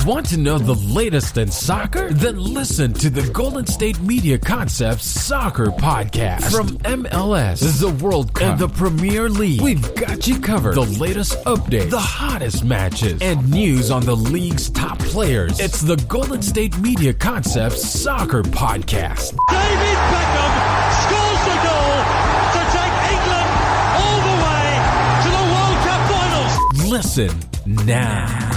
Want to know the latest in soccer? Then listen to the Golden State Media Concepts Soccer Podcast. From MLS, the World Cup, and the Premier League, we've got you covered. The latest updates, the hottest matches, and news on the league's top players. It's the Golden State Media Concepts Soccer Podcast. David Beckham scores the goal to take England all the way to the World Cup finals. Listen now.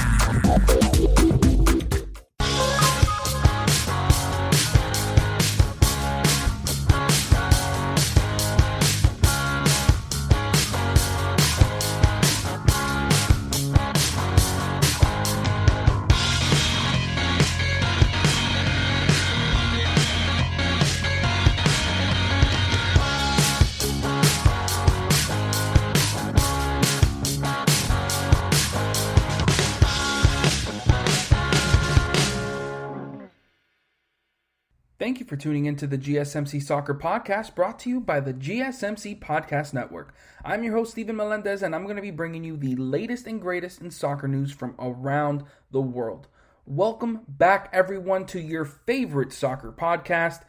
Thank you for tuning into the GSMC Soccer Podcast, brought to you by the GSMC Podcast Network. I'm your host, Steven Melendez, and I'm going to be bringing you the latest and greatest in soccer news from around the world. Welcome back, everyone, to your favorite soccer podcast.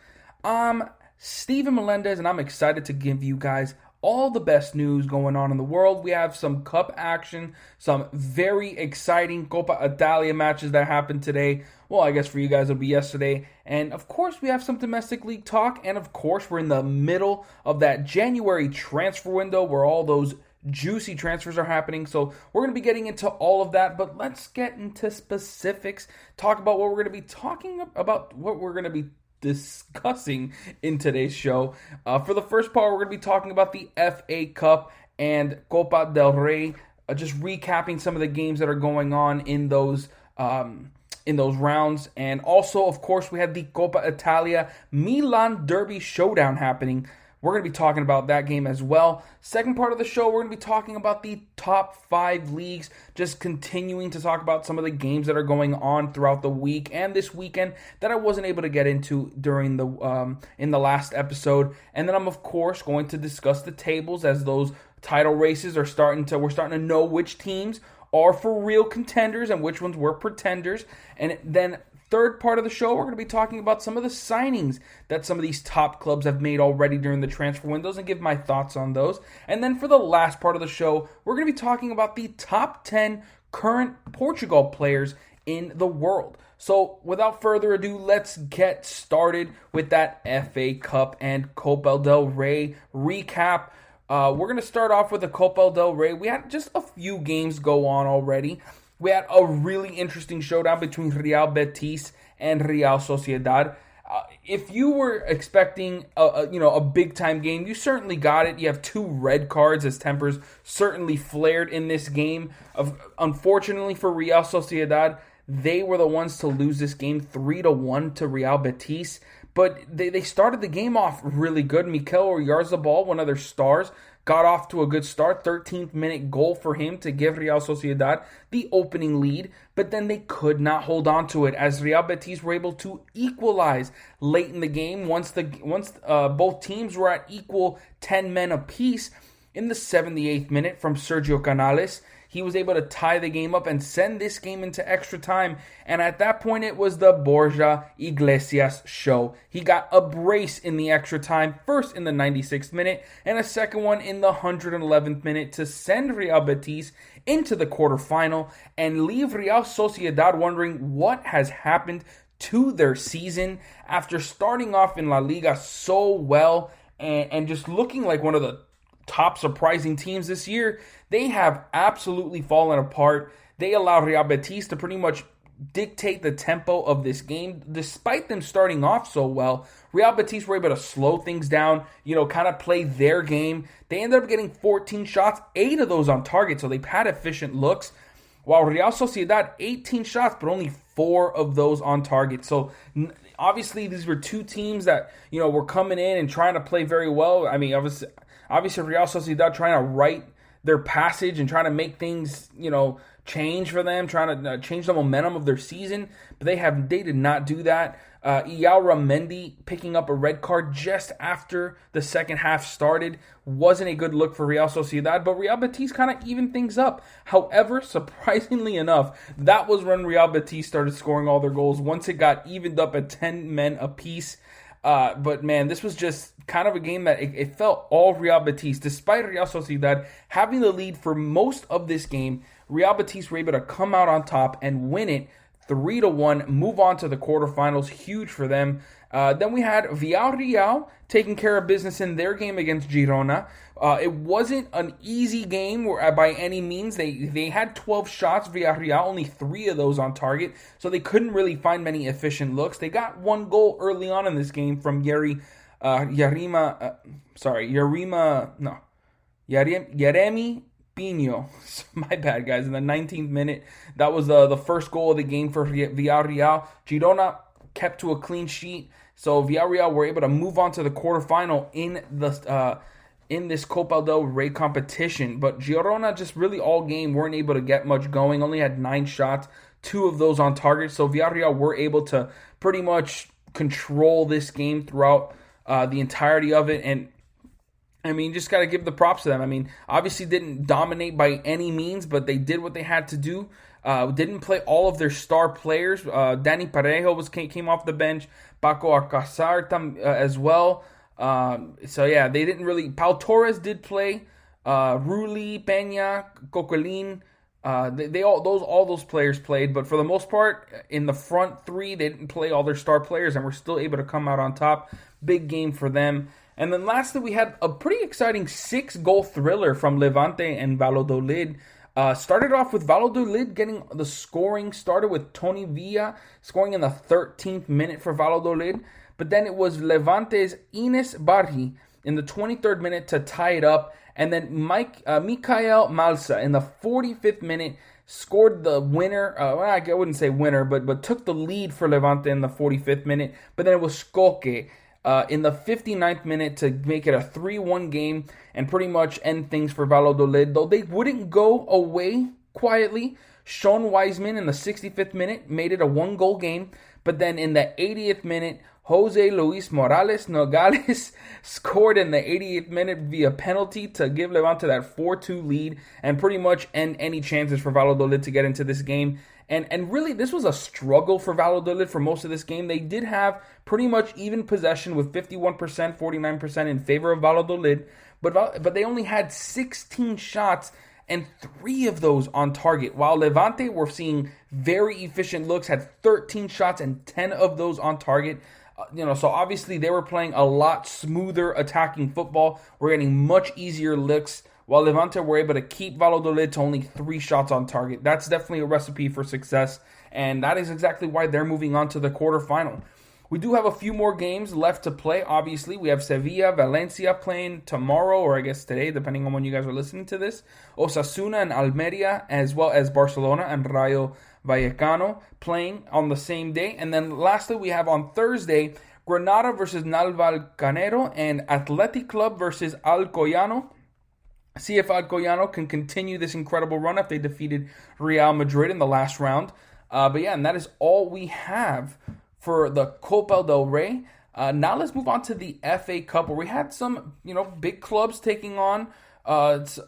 I'm Steven Melendez, and I'm excited to give you guys all the best news going on in the world. We have some cup action, some very exciting Coppa Italia matches that happened today. Well, I guess for you guys it'll be yesterday. And of course we have some domestic league talk. And of course we're in the middle of that January transfer window where all those juicy transfers are happening. So we're going to be getting into all of that. But let's get into specifics. Talk about what we're going to be talking about, what we're going to be discussing in today's show. For the first part, we're going to be talking about the FA Cup and Copa del Rey, just recapping some of the games that are going on in those rounds. And also, of course, we have the Coppa Italia Milan Derby showdown happening. We're going to be talking about that game as well. Second part of the show, we're going to be talking about the top 5 leagues, just continuing to talk about some of the games that are going on throughout the week and this weekend that I wasn't able to get into during the in the last episode. And then I'm, of course, going to discuss the tables as those title races are we're starting to know which teams are for real contenders and which ones were pretenders. And then third part of the show, we're going to be talking about some of the signings that some of these top clubs have made already during the transfer windows and give my thoughts on those. And then for the last part of the show, we're going to be talking about the top 10 current Portugal players in the world. So without further ado, let's get started with that FA Cup and Copa del Rey recap. We're going to start off with the Copa del Rey. We had just a few games go on already. We had a really interesting showdown between Real Betis and Real Sociedad. If you were expecting a big-time game, you certainly got it. You have 2 red cards as tempers certainly flared in this game. Unfortunately for Real Sociedad, they were the ones to lose this game 3-1 to Real Betis. But they started the game off really good. Mikel Oyarzabal, one of their stars, got off to a good start. 13th minute goal for him to give Real Sociedad the opening lead. But then they could not hold on to it as Real Betis were able to equalize late in the game once both teams were at equal 10 men apiece. In the 78th minute from Sergio Canales, he was able to tie the game up and send this game into extra time. And at that point, it was the Borja Iglesias show. He got a brace in the extra time, first in the 96th minute and a second one in the 111th minute to send Real Betis into the quarterfinal and leave Real Sociedad wondering what has happened to their season after starting off in La Liga so well and just looking like one of the top surprising teams this year. They have absolutely fallen apart. They allow Real Betis to pretty much dictate the tempo of this game. Despite them starting off so well, Real Betis were able to slow things down, kind of play their game. They ended up getting 14 shots, 8 of those on target, so they've had efficient looks. While Real Sociedad, 18 shots, but only 4 of those on target. So obviously these were 2 teams that, were coming in and trying to play very well. I mean, obviously Real Sociedad trying to right their passage and trying to make things, change for them, trying to change the momentum of their season. But they did not do that. Eyal Ramendi picking up a red card just after the second half started wasn't a good look for Real Sociedad, but Real Betis kind of evened things up. However, surprisingly enough, that was when Real Betis started scoring all their goals once it got evened up at 10 men apiece. But man, this was just kind of a game that it felt all Real Betis. Despite Real Sociedad having the lead for most of this game, Real Betis were able to come out on top and win it 3-1, move on to the quarterfinals. Huge for them. Then we had Villarreal taking care of business in their game against Girona. It wasn't an easy game by any means. They had 12 shots, Villarreal, only 3 of those on target, so they couldn't really find many efficient looks. They got 1 goal early on in this game from Yeremy Pino. My bad, guys. In the 19th minute, that was the first goal of the game for Villarreal. Girona kept to a clean sheet, so Villarreal were able to move on to the quarterfinal in this Copa del Rey competition. But Girona just really all game weren't able to get much going. Only had 9 shots, 2 of those on target. So Villarreal were able to pretty much control this game throughout the entirety of it. And I mean, just got to give the props to them. I mean, obviously didn't dominate by any means, but they did what they had to do. Didn't play all of their star players. Danny Parejo came off the bench. Paco Alcázar as well. So yeah, they didn't really. Pau Torres did play. Rulli, Peña, Coquelin. All those players played, but for the most part, in the front 3, they didn't play all their star players, and were still able to come out on top. Big game for them. And then lastly, we had a pretty exciting 6-goal thriller from Levante and Valladolid. Started off with Valladolid getting the scoring started with Tony Villa scoring in the 13th minute for Valladolid. But then it was Levante's Ines Barri in the 23rd minute to tie it up. And then Mikael Malsa in the 45th minute scored the winner. I wouldn't say winner, but took the lead for Levante in the 45th minute. But then it was Skoke in the 59th minute to make it a 3-1 game and pretty much end things for Valladolid. Though they wouldn't go away quietly, Sean Wiseman in the 65th minute made it a 1-goal game. But then in the 80th minute, Jose Luis Morales Nogales scored in the 88th minute via penalty to give Levante that 4-2 lead and pretty much end any chances for Valladolid to get into this game. And really, this was a struggle for Valladolid for most of this game. They did have pretty much even possession with 51%, 49% in favor of Valladolid, but they only had 16 shots and 3 of those on target, while Levante were seeing very efficient looks, had 13 shots and 10 of those on target. So obviously they were playing a lot smoother attacking football. We're getting much easier looks, while Levante were able to keep Valladolid to only 3 shots on target. That's definitely a recipe for success, and that is exactly why they're moving on to the quarterfinal. We do have a few more games left to play, obviously. We have Sevilla, Valencia playing tomorrow, or I guess today, depending on when you guys are listening to this. Osasuna and Almeria, as well as Barcelona and Rayo Vallecano playing on the same day. And then lastly, we have on Thursday, Granada versus Navalcarnero and Athletic Club versus Alcoyano. See if Alcoyano can continue this incredible run if they defeated Real Madrid in the last round. But yeah, and that is all we have for the Copa del Rey. Now let's move on to the FA Cup, where we had some, big clubs taking on.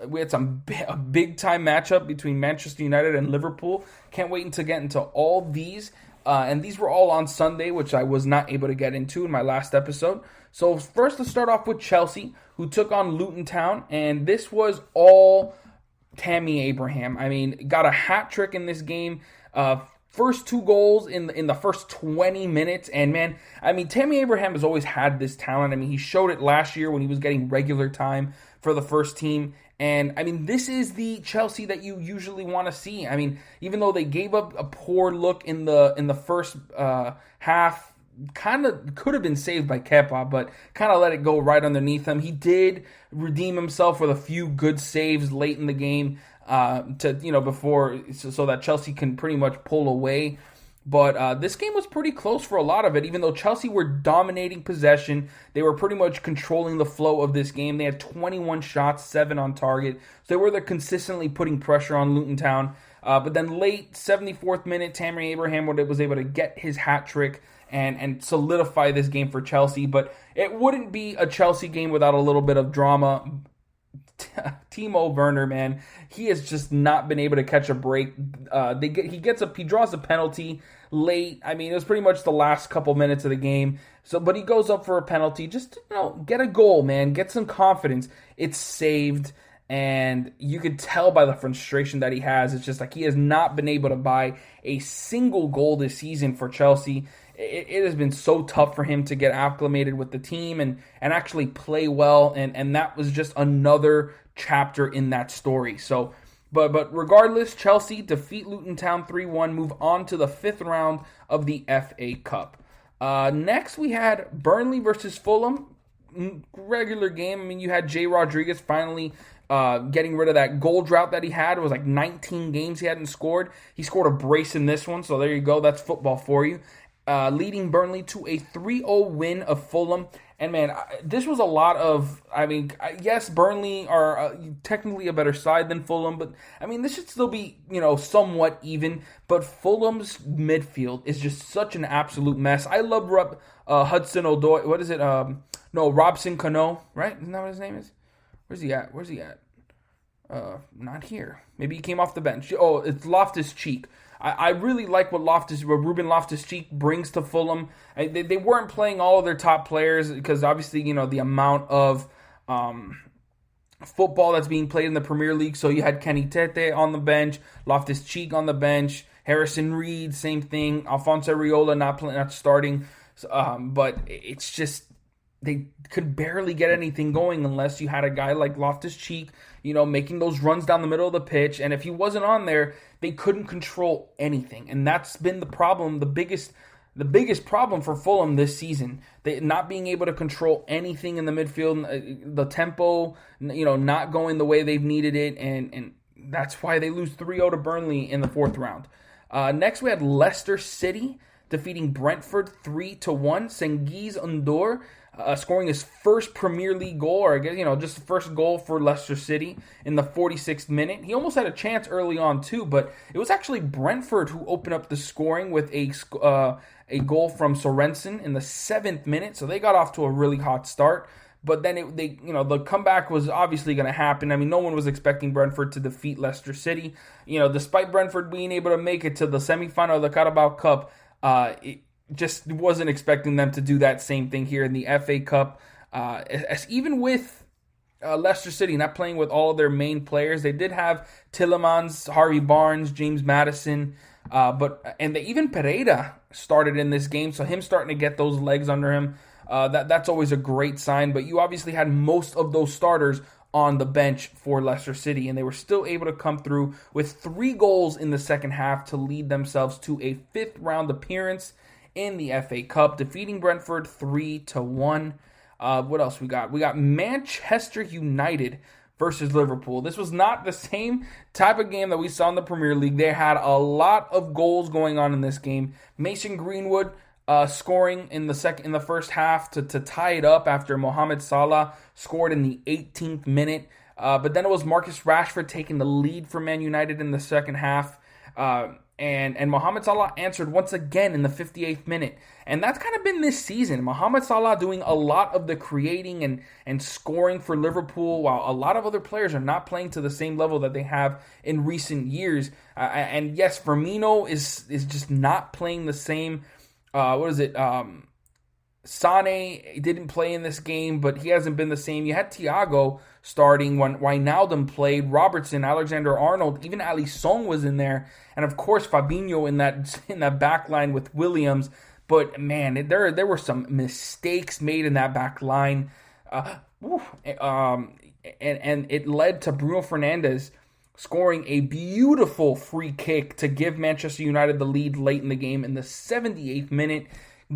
We had a big-time matchup between Manchester United and Liverpool. Can't wait to get into all these. And these were all on Sunday, which I was not able to get into in my last episode. So first, let's start off with Chelsea, who took on Luton Town. And this was all Tammy Abraham. I mean, got a hat trick in this game. First 2 goals in the first 20 minutes. And man, I mean, Tammy Abraham has always had this talent. I mean, he showed it last year when he was getting regular time for the first team. And I mean, this is the Chelsea that you usually want to see. I mean, even though they gave up a poor look in the first half, kind of could have been saved by Kepa, but kind of let it go right underneath him. He did redeem himself with a few good saves late in the game. Before so that Chelsea can pretty much pull away. But this game was pretty close for a lot of it, even though Chelsea were dominating possession. They were pretty much controlling the flow of this game. They had 21 shots, 7 on target. So they were consistently putting pressure on Luton Town. But then late, 74th minute, Tammy Abraham was able to get his hat trick and solidify this game for Chelsea. But it wouldn't be a Chelsea game without a little bit of drama. Timo Werner, man, he has just not been able to catch a break. He draws a penalty late. I mean, it was pretty much the last couple minutes of the game. But he goes up for a penalty. Just get a goal, man. Get some confidence. It's saved, and you could tell by the frustration that he has. It's just like he has not been able to buy a single goal this season for Chelsea. It has been so tough for him to get acclimated with the team and actually play well, and that was just another chapter in that story. So, but regardless, Chelsea defeat Luton Town 3-1, move on to the 5th round of the FA Cup. Next, we had Burnley versus Fulham. Regular game. I mean, you had Jay Rodriguez finally getting rid of that goal drought that he had. It was like 19 games he hadn't scored. He scored a brace in this one, so there you go. That's football for you. Leading Burnley to a 3-0 win of Fulham. And man, this was a lot of, yes, Burnley are technically a better side than Fulham, but I mean, this should still be, somewhat even. But Fulham's midfield is just such an absolute mess. I love Hudson Odoi. What is it? Robson Cano, right? Isn't that what his name is? Where's he at? Not here. Maybe he came off the bench. Oh, it's Loftus-Cheek. I really like what Ruben Loftus-Cheek brings to Fulham. They weren't playing all of their top players because obviously, the amount of football that's being played in the Premier League. So you had Kenny Tete on the bench, Loftus-Cheek on the bench, Harrison Reed, same thing, Alfonso Areola not starting. But it's just they could barely get anything going unless you had a guy like Loftus-Cheek, making those runs down the middle of the pitch. And if he wasn't on there, they couldn't control anything. And that's been the problem, the biggest problem for Fulham this season. They not being able to control anything in the midfield, the tempo, not going the way they've needed it. And that's why they lose 3-0 to Burnley in the 4th round. Next, we had Leicester City defeating Brentford 3-1. Cengiz Ünder scoring his first Premier League goal, or I guess, just the first goal for Leicester City in the 46th minute. He almost had a chance early on too, but it was actually Brentford who opened up the scoring with a goal from Sorensen in the 7th minute. So they got off to a really hot start. But then the comeback was obviously going to happen. I mean, no one was expecting Brentford to defeat Leicester City. Despite Brentford being able to make it to the semifinal of the Carabao Cup, it just wasn't expecting them to do that same thing here in the FA Cup. Even with Leicester City not playing with all of their main players, they did have Tielemans, Harvey Barnes, James Maddison, and even Pereira started in this game, so him starting to get those legs under him, that's always a great sign. But you obviously had most of those starters on the bench for Leicester City, and they were still able to come through with 3 goals in the second half to lead themselves to a 5th round appearance in the FA Cup, defeating Brentford 3-1. What else we got? We got Manchester United versus Liverpool. This was not the same type of game that we saw in the Premier League. They had a lot of goals going on in this game. Mason Greenwood scoring in the first half to tie it up after Mohamed Salah scored in the 18th minute. But then it was Marcus Rashford taking the lead for Man United in the second half. And Mohamed Salah answered once again in the 58th minute. And that's kind of been this season. Mohamed Salah doing a lot of the creating and scoring for Liverpool, while a lot of other players are not playing to the same level that they have in recent years. And yes, Firmino is just not playing the same. Sane didn't play in this game, but he hasn't been the same. You had Thiago starting when Wijnaldum played, Robertson, Alexander-Arnold, even Alisson was in there, and of course Fabinho in that back line with Williams. But man, there were some mistakes made in that back line, and it led to Bruno Fernandes scoring a beautiful free kick to give Manchester United the lead late in the game in the 78th minute,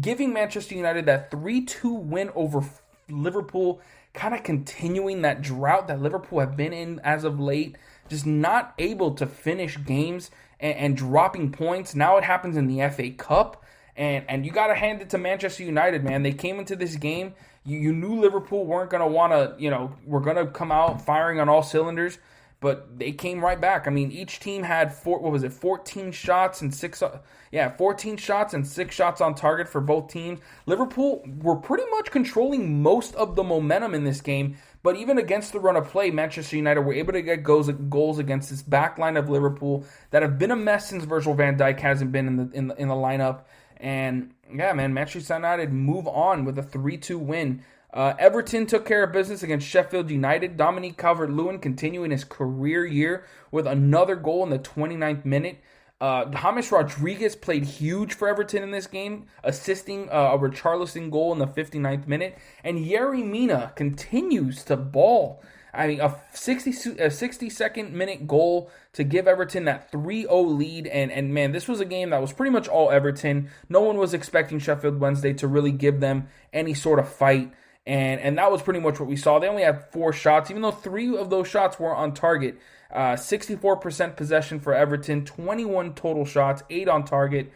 giving Manchester United that 3-2 win over Liverpool, kind of continuing that drought that Liverpool have been in as of late, just not able to finish games. and dropping points. Now it happens in the FA Cup. And you got to hand it to Manchester United, man. They came into this game. You knew Liverpool weren't going to want to, were going to come out firing on all cylinders. But they came right back. I mean, each team had 14 shots and 14 shots and 6 shots on target for both teams. Liverpool were pretty much controlling most of the momentum in this game. But even against the run of play, Manchester United were able to get goals against this back line of Liverpool that have been a mess since Virgil van Dijk hasn't been in the lineup. And yeah, man, Manchester United move on with a 3-2 win. Everton took care of business against Sheffield United. Dominique Calvert-Lewin continuing his career year with another goal in the 29th minute. James Rodriguez played huge for Everton in this game, assisting a Richarlison goal in the 59th minute. And Yerry Mina continues to ball. I mean, a 62nd minute goal to give Everton that 3-0 lead. And man, this was a game that was pretty much all Everton. No one was expecting Sheffield Wednesday to really give them any sort of fight. And that was pretty much what we saw. They only had 4 shots, even though 3 of those shots were on target. 64% possession for Everton, 21 total shots, 8 on target.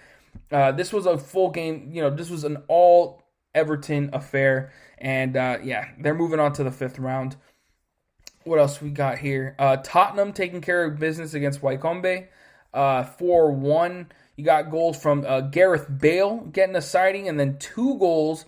This was a full game. This was an all Everton affair. And they're moving on to the 5th round. What else we got here? Tottenham taking care of business against Wycombe. 4-1. You got goals from Gareth Bale getting a sighting, and then 3 goals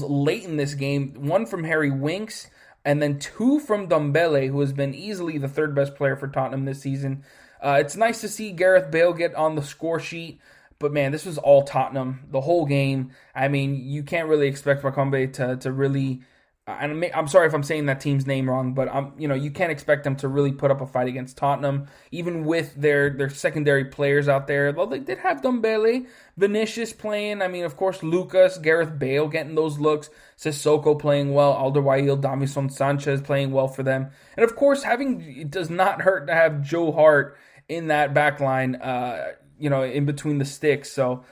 late in this game. 1 from Harry Winks, and then 2 from Ndombele, who has been easily the 3rd best player for Tottenham this season. It's nice to see Gareth Bale get on the score sheet, but man, this was all Tottenham the whole game. I mean, you can't really expect Wycombe to really. I'm sorry if I'm saying that team's name wrong, but you can't expect them to really put up a fight against Tottenham, even with their secondary players out there. Well, they did have Ndombele, Vinicius playing. I mean, of course, Lucas, Gareth Bale getting those looks, Sissoko playing well, Alderweireld, Davinson Sanchez playing well for them, and of course, it does not hurt to have Joe Hart in that back line, in between the sticks. So,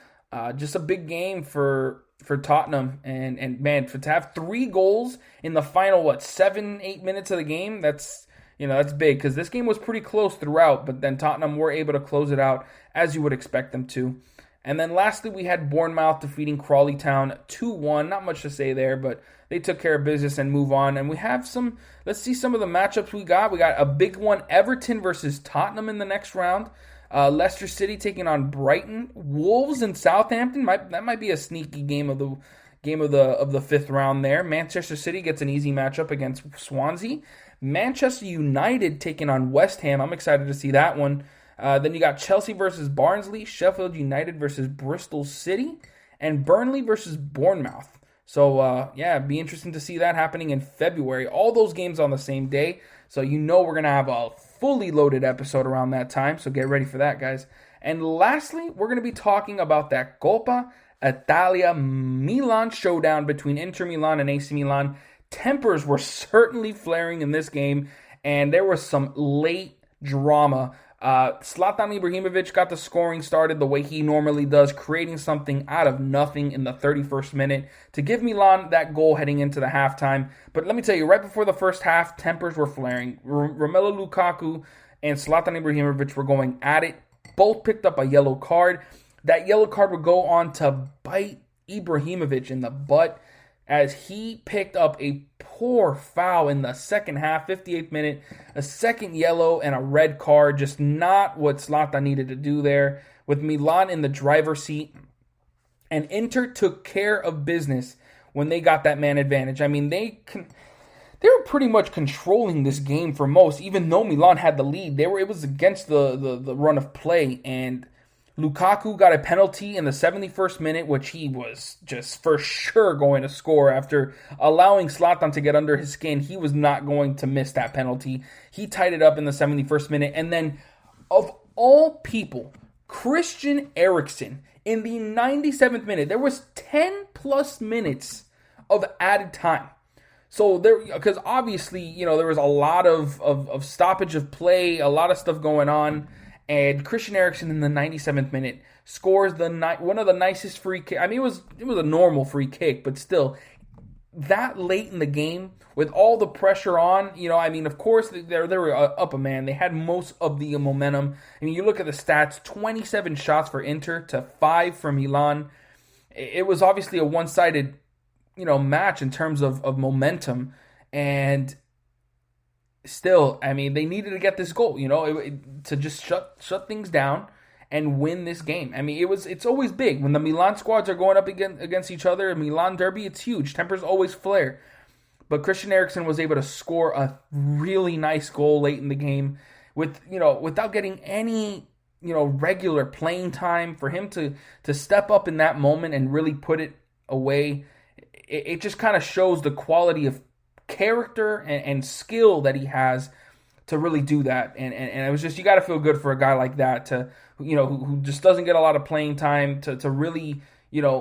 just a big game for Tottenham, and man, to have 3 goals in the final 7-8 minutes of the game, that's big, because this game was pretty close throughout, but then Tottenham were able to close it out as you would expect them to. And then lastly, we had Bournemouth defeating Crawley Town 2-1. Not much to say there, but they took care of business and move on. And we have let's see some of the matchups we got. We got a big one, Everton versus Tottenham in the next round. Leicester City taking on Brighton, Wolves and Southampton. That might be a sneaky game of the 5th round there. Manchester City gets an easy matchup against Swansea. Manchester United taking on West Ham. I'm excited to see that one. Then you got Chelsea versus Barnsley, Sheffield United versus Bristol City, and Burnley versus Bournemouth. So be interesting to see that happening in February. All those games on the same day. So we're gonna have a fully loaded episode around that time, so get ready for that, guys. And lastly, we're going to be talking about that Coppa Italia Milan showdown between Inter Milan and AC Milan. Tempers were certainly flaring in this game, and there was some late drama. Zlatan Ibrahimovic got the scoring started the way he normally does, creating something out of nothing in the 31st minute to give Milan that goal heading into the halftime. But let me tell you, right before the first half, tempers were flaring. Romelu Lukaku and Zlatan Ibrahimovic were going at it. Both picked up a yellow card. That yellow card would go on to bite Ibrahimovic in the butt as he picked up a poor foul in the second half, 58th minute, a second yellow and a red card, just not what Zlatan needed to do there, with Milan in the driver's seat. And Inter took care of business when they got that man advantage. I mean, they were pretty much controlling this game for most, even though Milan had the lead. It was against the run of play, and Lukaku got a penalty in the 71st minute, which he was just for sure going to score after allowing Zlatan to get under his skin. He was not going to miss that penalty. He tied it up in the 71st minute. And then, of all people, Christian Eriksen in the 97th minute. There was 10 plus minutes of added time. So because obviously, there was a lot of stoppage of play, a lot of stuff going on. And Christian Eriksen in the 97th minute scores one of the nicest free kick. I mean, it was a normal free kick, but still, that late in the game, with all the pressure on, of course, they were up a man. They had most of the momentum. I mean, you look at the stats, 27 shots for Inter to 5 for Milan. It was obviously a one-sided, match in terms of momentum. And still, I mean, they needed to get this goal, to just shut things down and win this game. I mean, it's always big. When the Milan squads are going up against each other, a Milan derby, it's huge. Tempers always flare. But Christian Eriksen was able to score a really nice goal late in the game without getting any, regular playing time. For him to step up in that moment and really put it away, it just kind of shows the quality of character and skill that he has to really do that. And it was just, you got to feel good for a guy like that to, who just doesn't get a lot of playing time to really,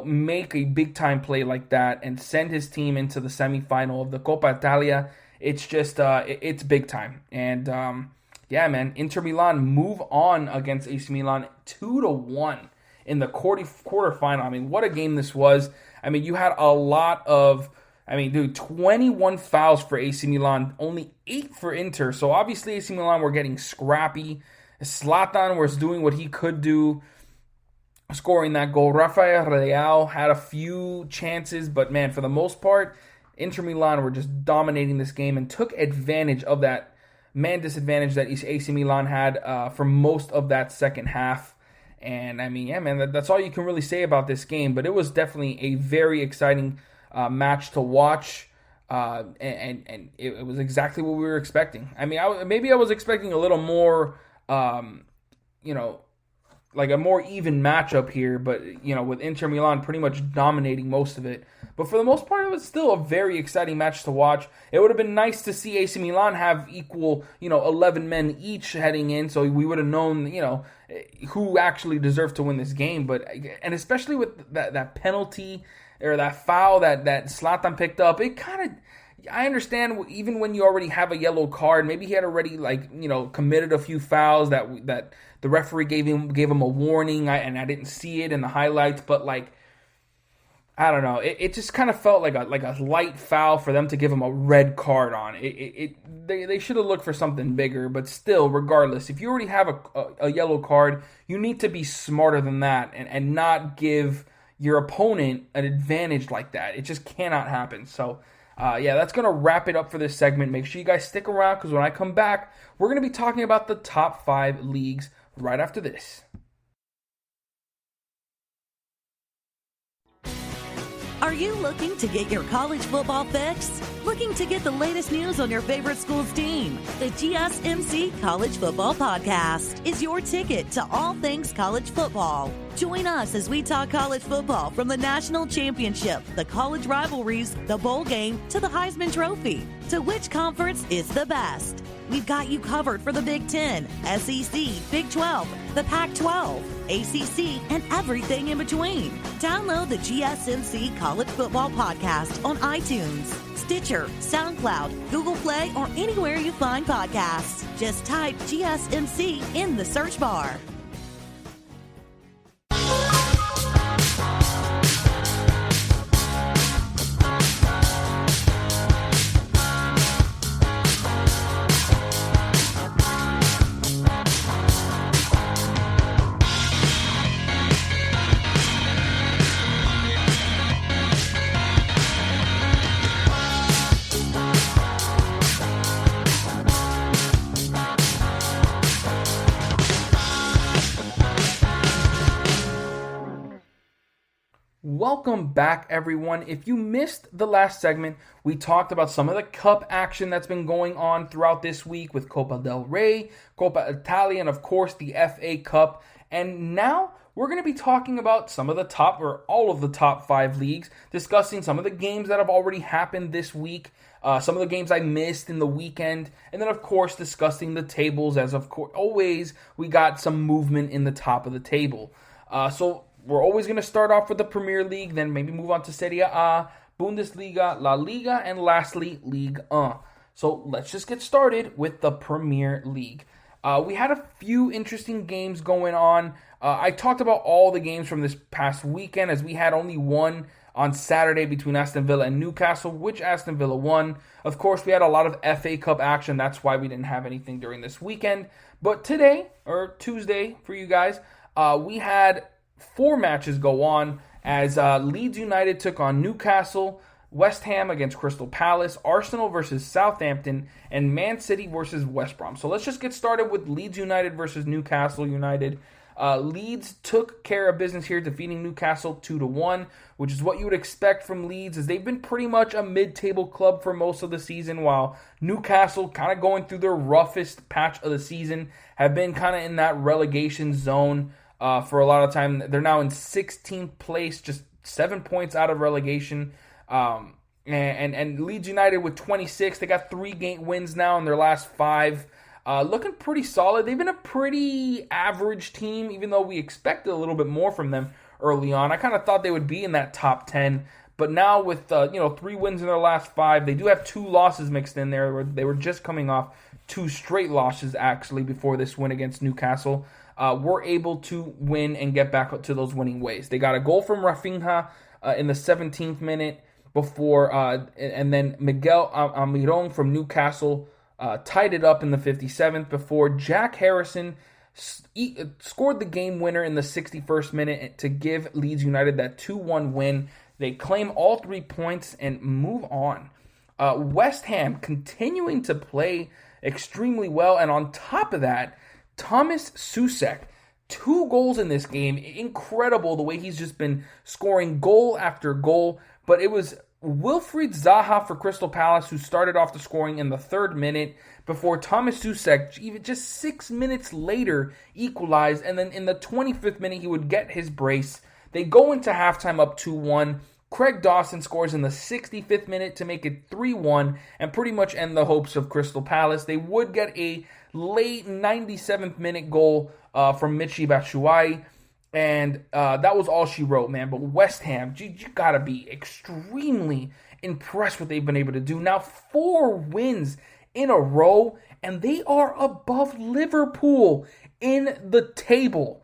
make a big time play like that and send his team into the semifinal of the Coppa Italia. It's just, it's big time. And, yeah, man, Inter Milan move on against AC Milan 2-1 in the quarterfinal. I mean, what a game this was. I mean, you had a lot of, 21 fouls for AC Milan, only 8 for Inter. So obviously AC Milan were getting scrappy. Zlatan was doing what he could do, scoring that goal. Rafael Leao had a few chances, but man, for the most part, Inter Milan were just dominating this game and took advantage of that man disadvantage that AC Milan had for most of that second half. And I mean, yeah, man, that's all you can really say about this game. But it was definitely a very exciting match to watch, and it was exactly what we were expecting. I mean, maybe I was expecting a little more, like a more even matchup here, but, with Inter Milan pretty much dominating most of it. But for the most part, it was still a very exciting match to watch. It would have been nice to see AC Milan have equal, 11 men each heading in, so we would have known, who actually deserved to win this game. And especially with that penalty or that foul that Zlatan picked up, it kind of, I understand, even when you already have a yellow card, maybe he had already committed a few fouls that the referee gave him a warning, and I didn't see it in the highlights, but I don't know, it just kind of felt like a light foul for them to give him a red card on. They should have looked for something bigger, but still, regardless, if you already have a yellow card, you need to be smarter than that and not give your opponent an advantage like that. It just cannot happen. So, yeah, that's going to wrap it up for this segment. Make sure you guys stick around, because when I come back, we're going to be talking about the top 5 leagues right after this. Are you looking to get your college football fix? Looking to get the latest news on your favorite school's team? The GSMC College Football Podcast is your ticket to all things college football. Join us as we talk college football, from the national championship, the college rivalries, the bowl game, to the Heisman Trophy. To which conference is the best? We've got you covered for the Big Ten, SEC, Big 12, the Pac-12, ACC, and everything in between. Download the GSMC College Football Podcast on iTunes, Stitcher, SoundCloud, Google Play, or anywhere you find podcasts. Just type GSMC in the search bar. Welcome back, everyone. If you missed the last segment, we talked about some of the cup action that's been going on throughout this week with Coppa del Rey, Coppa Italia, and of course the FA Cup. And now we're going to be talking about some of the top, or all of the top 5 leagues, discussing some of the games that have already happened this week, some of the games I missed in the weekend, and then of course discussing the tables, as of course always we got some movement in the top of the table. So we're always going to start off with the Premier League, then maybe move on to Serie A, Bundesliga, La Liga, and lastly, Ligue 1. So let's just get started with the Premier League. We had a few interesting games going on. I talked about all the games from this past weekend, as we had only one on Saturday between Aston Villa and Newcastle, which Aston Villa won. Of course, we had a lot of FA Cup action. That's why we didn't have anything during this weekend. But today, or Tuesday for you guys, we had 4 matches go on as Leeds United took on Newcastle, West Ham against Crystal Palace, Arsenal versus Southampton, and Man City versus West Brom. So let's just get started with Leeds United versus Newcastle United. Leeds took care of business here, defeating Newcastle 2-1, which is what you would expect from Leeds, as they've been pretty much a mid-table club for most of the season, while Newcastle, kind of going through their roughest patch of the season, have been kind of in that relegation zone for a lot of time. They're now in 16th place, just 7 points out of relegation. And Leeds United with 26, they got 3 wins now in their last 5. Looking pretty solid. They've been a pretty average team, even though we expected a little bit more from them early on. I kind of thought they would be in that top 10, but now with 3 wins in their last 5, they do have 2 losses mixed in there. Where they were just coming off 2 straight losses actually before this win against Newcastle. Were able to win and get back up to those winning ways. They got a goal from Rafinha in the 17th minute before, and then Miguel Almiron from Newcastle tied it up in the 57th before Jack Harrison scored the game winner in the 61st minute to give Leeds United that 2-1 win. They claim all 3 points and move on. West Ham continuing to play extremely well, and on top of that, Thomas Soucek, 2 goals in this game. Incredible the way he's just been scoring goal after goal. But it was Wilfried Zaha for Crystal Palace who started off the scoring in the 3rd minute before Thomas Soucek, even just 6 minutes later, equalized. And then in the 25th minute, he would get his brace. They go into halftime up 2-1. Craig Dawson scores in the 65th minute to make it 3-1 and pretty much end the hopes of Crystal Palace. They would get a late 97th minute goal from Michy Batshuayi. And that was all she wrote, man. But West Ham, you got to be extremely impressed with what they've been able to do. Now 4 wins in a row, and they are above Liverpool in the table.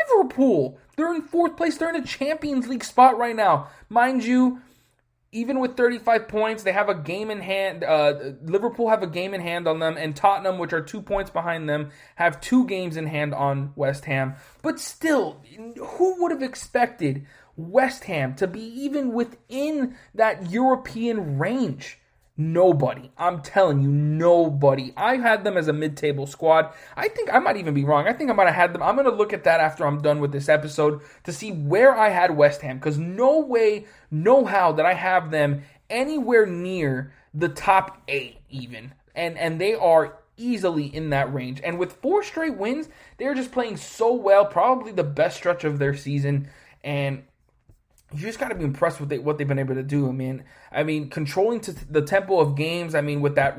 Liverpool, they're in 4th place. They're in a Champions League spot right now. Mind you, even with 35 points, they have a game in hand. Liverpool have a game in hand on them, and Tottenham, which are 2 points behind them, have 2 games in hand on West Ham. But still, who would have expected West Ham to be even within that European range? Nobody. I'm telling you, nobody. I had them as a mid-table squad. I think I might even be wrong. I think I might have had them. I'm going to look at that after I'm done with this episode to see where I had West Ham, because no way, no how that I have them anywhere near the top 8 even. And they are easily in that range. And with 4 straight wins, they're just playing so well, probably the best stretch of their season. And you just got to be impressed with what they've been able to do. I mean, controlling the tempo of games. I mean, with that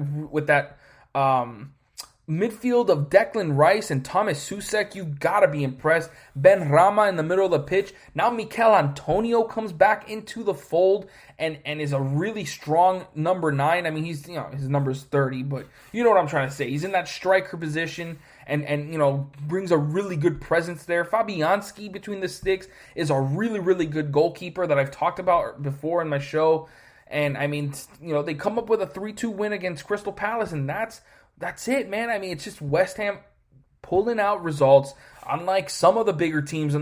midfield of Declan Rice and Thomas Soucek, you got to be impressed. Ben Rama in the middle of the pitch. Now Mikel Antonio comes back into the fold and is a really strong number 9. I mean, his number's 30, but you know what I'm trying to say. He's in that striker position and brings a really good presence there. Fabianski between the sticks is a really, really good goalkeeper that I've talked about before in my show. And I mean, they come up with a 3-2 win against Crystal Palace, and that's it, man. I mean, it's just West Ham pulling out results, unlike some of the bigger teams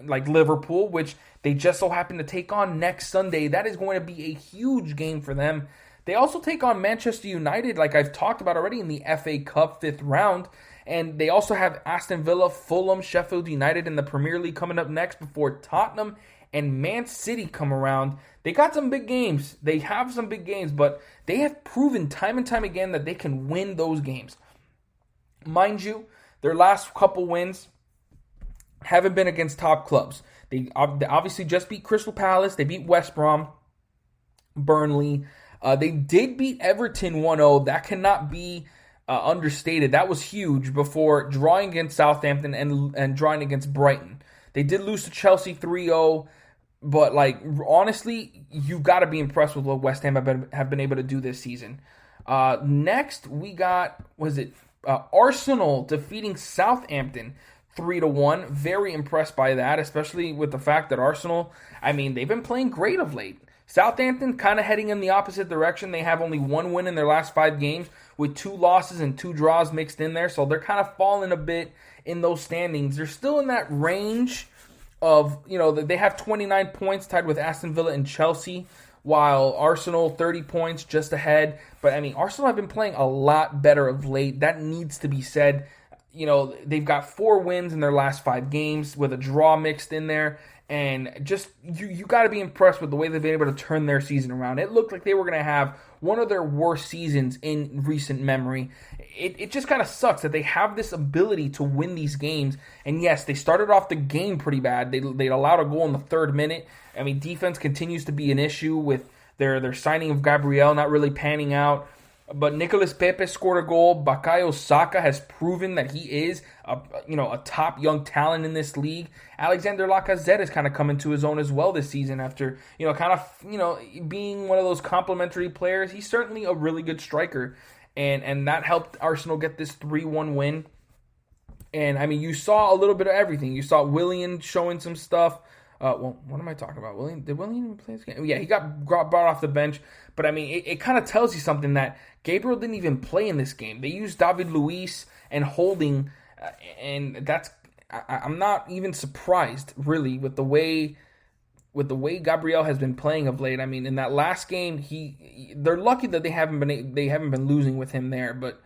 like Liverpool, which they just so happen to take on next Sunday. That is going to be a huge game for them. They also take on Manchester United, like I've talked about already, in the FA Cup 5th round. And they also have Aston Villa, Fulham, Sheffield United in the Premier League coming up next before Tottenham and Man City come around. They got some big games. They have some big games, but they have proven time and time again that they can win those games. Mind you, their last couple wins haven't been against top clubs. They obviously just beat Crystal Palace. They beat West Brom, Burnley. They did beat Everton 1-0. That cannot be understated. That was huge before drawing against Southampton and drawing against Brighton. They did lose to Chelsea 3-0, but honestly, you've got to be impressed with what West Ham have been able to do this season. Next, we got, Arsenal defeating Southampton 3-1. Very impressed by that, especially with the fact that Arsenal, I mean, they've been playing great of late. Southampton kind of heading in the opposite direction. They have only one win in their last 5 games with 2 losses and 2 draws mixed in there. So they're kind of falling a bit in those standings. They're still in that range of, they have 29 points tied with Aston Villa and Chelsea, while Arsenal 30 points just ahead. But, I mean, Arsenal have been playing a lot better of late. That needs to be said. They've got 4 wins in their last 5 games with a draw mixed in there. And just, you got to be impressed with the way they've been able to turn their season around. It looked like they were going to have one of their worst seasons in recent memory. It just kind of sucks that they have this ability to win these games. And yes, they started off the game pretty bad. They allowed a goal in the 3rd minute. I mean, defense continues to be an issue with their signing of Gabriel not really panning out. But Nicolas Pepe scored a goal. Bukayo Saka has proven that he is a top young talent in this league. Alexander Lacazette has kind of come into his own as well this season after, being one of those complementary players. He's certainly a really good striker. And that helped Arsenal get this 3-1 win. And, I mean, you saw a little bit of everything. You saw Willian showing some stuff. What am I talking about? Did Willian even play this game? Yeah, he got brought off the bench. But, I mean, it kind of tells you something that Gabriel didn't even play in this game. They used David Luiz and Holding, and I'm not even surprised, really, with the way Gabriel has been playing of late. I mean, in that last game, they're lucky that they haven't been losing with him there. But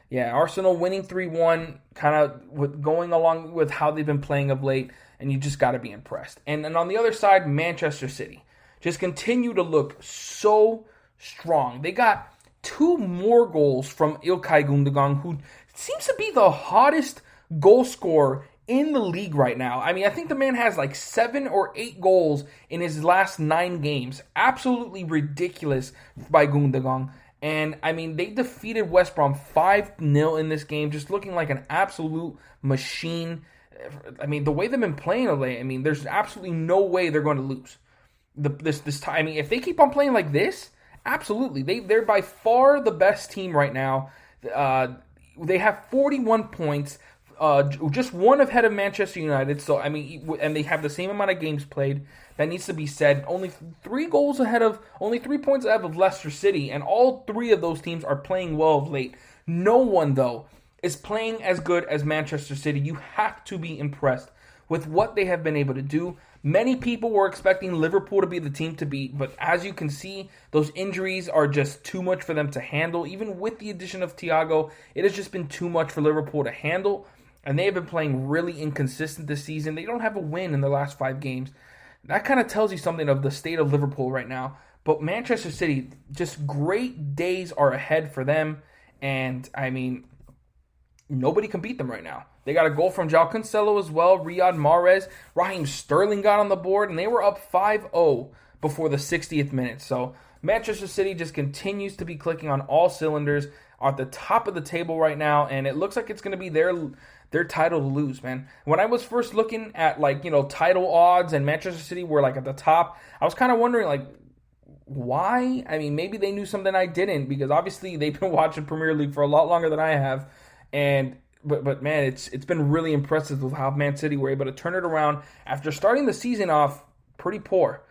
yeah, Arsenal winning 3-1, kind of going along with how they've been playing of late, and you just got to be impressed. And on the other side, Manchester City just continue to look so strong. They got 2 more goals from Ilkay Gundogan, who seems to be the hottest goal scorer in the league right now. I mean, I think the man has like 7 or 8 goals in his last 9 games. Absolutely ridiculous by Gundogan. And, I mean, they defeated West Brom 5-0 in this game, just looking like an absolute machine. I mean, the way they've been playing lately, I mean, there's absolutely no way they're going to lose this time. I mean, if they keep on playing like this, absolutely. They're by far the best team right now. They have 41 points, just one ahead of Manchester United. So, I mean, and they have the same amount of games played. That needs to be said. Only 3 points ahead of Leicester City, and all 3 of those teams are playing well of late. No one, though, is playing as good as Manchester City. You have to be impressed with what they have been able to do. Many people were expecting Liverpool to be the team to beat, but as you can see, those injuries are just too much for them to handle. Even with the addition of Thiago, it has just been too much for Liverpool to handle, and they have been playing really inconsistent this season. They don't have a win in the last 5 games. That kind of tells you something of the state of Liverpool right now. But Manchester City, just great days are ahead for them, and I mean, nobody can beat them right now. They got a goal from João Cancelo as well, Riyad Mahrez, Raheem Sterling got on the board, and they were up 5-0 before the 60th minute. So Manchester City just continues to be clicking on all cylinders, are at the top of the table right now, and it looks like it's going to be their title to lose, man. When I was first looking at, title odds and Manchester City were, at the top, I was kind of wondering, why? I mean, maybe they knew something I didn't, because obviously they've been watching Premier League for a lot longer than I have, But man, it's been really impressive with how Man City were able to turn it around after starting the season off pretty poor.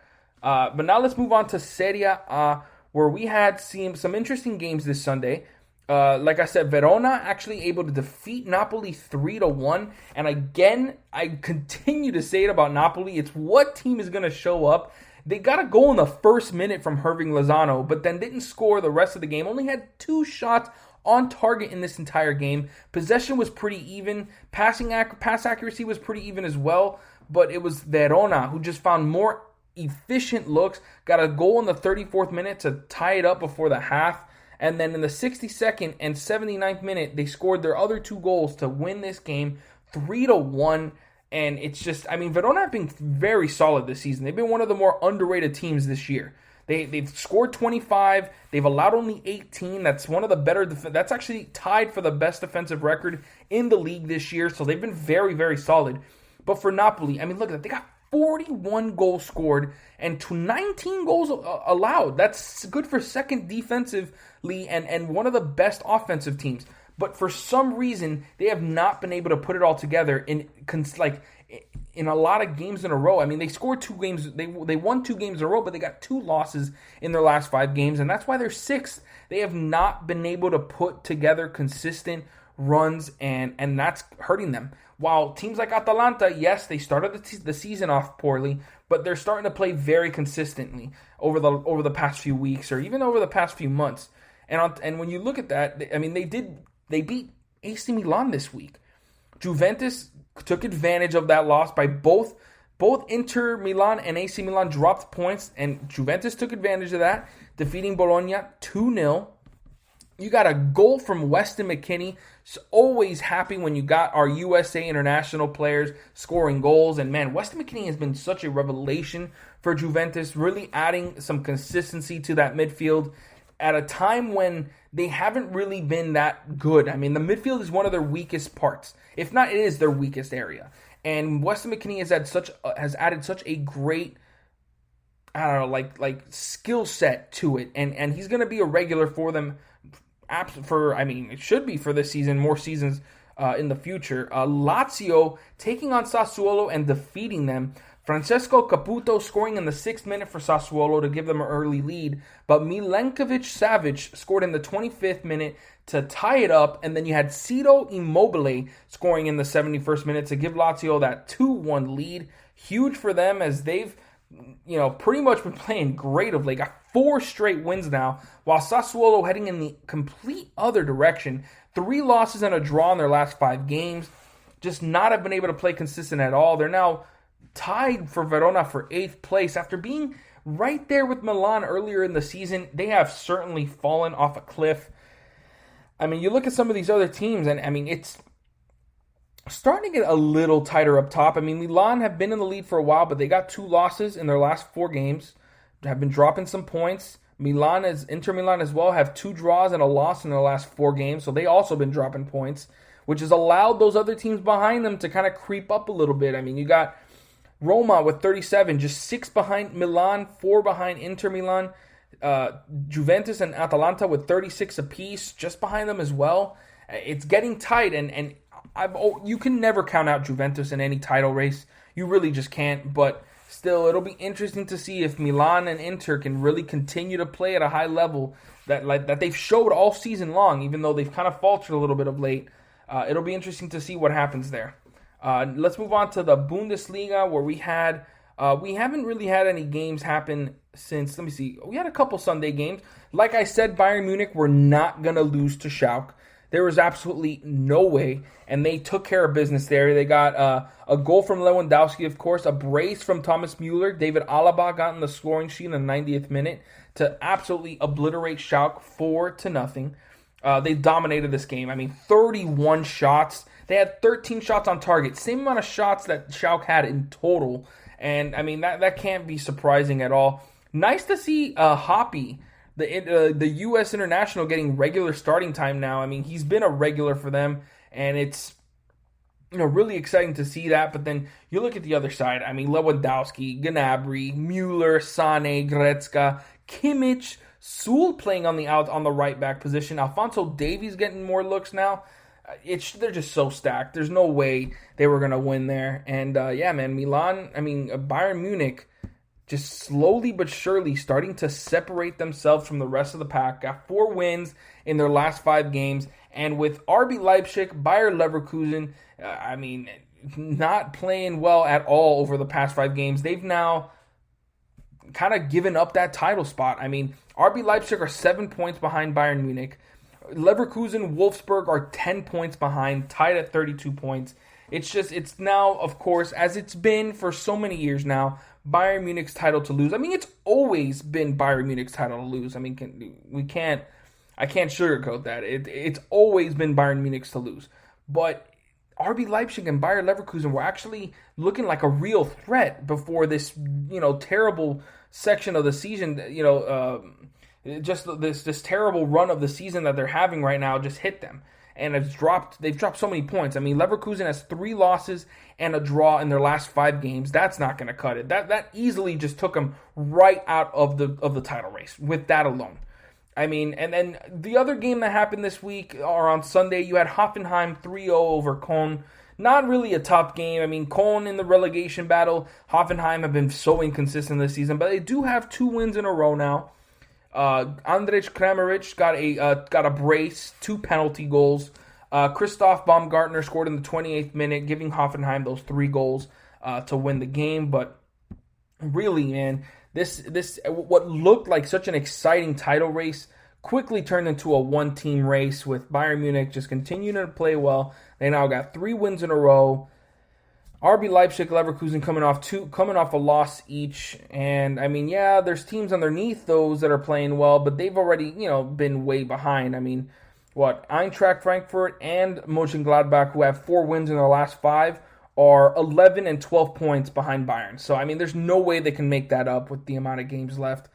But now let's move on to Serie A, where we had seen some interesting games this Sunday. Like I said, Verona actually able to defeat Napoli 3-1. And again, I continue to say it about Napoli. It's what team is going to show up. They got a goal in the first minute from Hirving Lozano, but then didn't score the rest of the game. Only had 2 shots on target in this entire game. Possession was pretty even. Pass accuracy was pretty even as well. But it was Verona who just found more efficient looks. Got a goal in the 34th minute to tie it up before the half. And then in the 62nd and 79th minute, they scored their other 2 goals to win this game 3-1. And it's just, I mean, Verona have been very solid this season. They've been one of the more underrated teams this year. They've scored 25. They've allowed only 18. That's one of the better. That's actually tied for the best defensive record in the league this year. So they've been very, very solid. But for Napoli, I mean, look at that. They got 41 goals scored and 19 goals allowed. That's good for second defensively and one of the best offensive teams. but for some reason they have not been able to put it all together in a lot of games in a row. I mean, they scored 2 games, they won 2 games in a row, but they got 2 losses in their last 5 games, and that's why they're 6th. They have not been able to put together consistent runs, and that's hurting them. While teams like Atalanta, yes, they started the season off poorly, but they're starting to play very consistently over the past few weeks or even over the past few months. And when you look at that, I mean, they beat AC Milan this week. Juventus took advantage of that loss by both Inter Milan and AC Milan dropped points, and Juventus took advantage of that, defeating Bologna 2-0. You got a goal from Weston McKennie. So always happy when you got our USA international players scoring goals. And man, Weston McKennie has been such a revelation for Juventus, really adding some consistency to that midfield at a time when they haven't really been that good. I mean, the midfield is one of their weakest parts. If not, it is their weakest area. And Weston McKennie has added such a great, I don't know, like skill set to it. And he's going to be a regular for them. It should be for this season, more seasons in the future. Lazio taking on Sassuolo and defeating them. Francesco Caputo scoring in the 6th minute for Sassuolo to give them an early lead. But Milenkovic-Savic scored in the 25th minute to tie it up. And then you had Ciro Immobile scoring in the 71st minute to give Lazio that 2-1 lead. Huge for them as they've pretty much been playing great of late. Got 4 straight wins now, while Sassuolo heading in the complete other direction. 3 losses and a draw in their last 5 games. Just not have been able to play consistent at all. They're now tied for Verona for 8th place. After being right there with Milan earlier in the season, they have certainly fallen off a cliff. I mean, you look at some of these other teams, and I mean, it's starting to get a little tighter up top. I mean, Milan have been in the lead for a while, but they got 2 losses in their last 4 games. Have been dropping some points. Inter Milan as well have 2 draws and a loss in their last 4 games, so they also been dropping points, which has allowed those other teams behind them to kind of creep up a little bit. I mean, you got Roma with 37, just 6 behind Milan, 4 behind Inter Milan. Juventus and Atalanta with 36 apiece, just behind them as well. It's getting tight, and you can never count out Juventus in any title race. You really just can't, but still, it'll be interesting to see if Milan and Inter can really continue to play at a high level that they've showed all season long, even though they've kind of faltered a little bit of late. It'll be interesting to see what happens there. Let's move on to the Bundesliga, where we haven't really had any games happen since, let me see, we had a couple Sunday games. Like I said, Bayern Munich were not going to lose to Schalke. There was absolutely no way, and they took care of business there. They got a goal from Lewandowski, of course, a brace from Thomas Müller. David Alaba got in the scoring sheet in the 90th minute to absolutely obliterate Schalke 4-0. They dominated this game. I mean, 31 shots. They had 13 shots on target, same amount of shots that Schalke had in total. And, I mean, that can't be surprising at all. Nice to see Hoppy, the U.S. international, getting regular starting time now. I mean, he's been a regular for them, and it's really exciting to see that. But then you look at the other side. I mean, Lewandowski, Gnabry, Müller, Sané, Goretzka, Kimmich, Sewell playing on the right back position. Alphonso Davies getting more looks now. They're just so stacked. There's no way they were going to win there. And Bayern Munich just slowly but surely starting to separate themselves from the rest of the pack. Got 4 wins in their last 5 games. And with RB Leipzig, Bayer Leverkusen, not playing well at all over the past 5 games. They've now kind of given up that title spot. I mean, RB Leipzig are 7 points behind Bayern Munich. Leverkusen, Wolfsburg are 10 points behind, tied at 32 points. It's now, of course, as it's been for so many years now, Bayern Munich's title to lose. I mean, it's always been Bayern Munich's title to lose. I mean, I can't sugarcoat that. It's always been Bayern Munich's to lose. But RB Leipzig and Bayer Leverkusen were actually looking like a real threat before this, terrible section of the season, just this terrible run of the season that they're having right now just hit them. And they've dropped so many points. I mean, Leverkusen has 3 losses and a draw in their last 5 games. That's not going to cut it. That easily just took them right out of the title race with that alone. I mean, and then the other game that happened this week, or on Sunday, you had Hoffenheim 3-0 over Köln. Not really a tough game. I mean, Köln in the relegation battle, Hoffenheim have been so inconsistent this season, but they do have 2 wins in a row now. Andrej Kramaric got a brace, 2 penalty goals. Christoph Baumgartner scored in the 28th minute, giving Hoffenheim those 3 goals to win the game. But really, man, this what looked like such an exciting title race quickly turned into a one-team race with Bayern Munich just continuing to play well. They now got 3 wins in a row. RB Leipzig, Leverkusen coming off a loss each. And I mean, yeah, there's teams underneath those that are playing well, but they've already, been way behind. I mean, Eintracht Frankfurt and Mönchengladbach, who have 4 wins in their last 5, are 11 and 12 points behind Bayern. So, I mean, there's no way they can make that up with the amount of games left.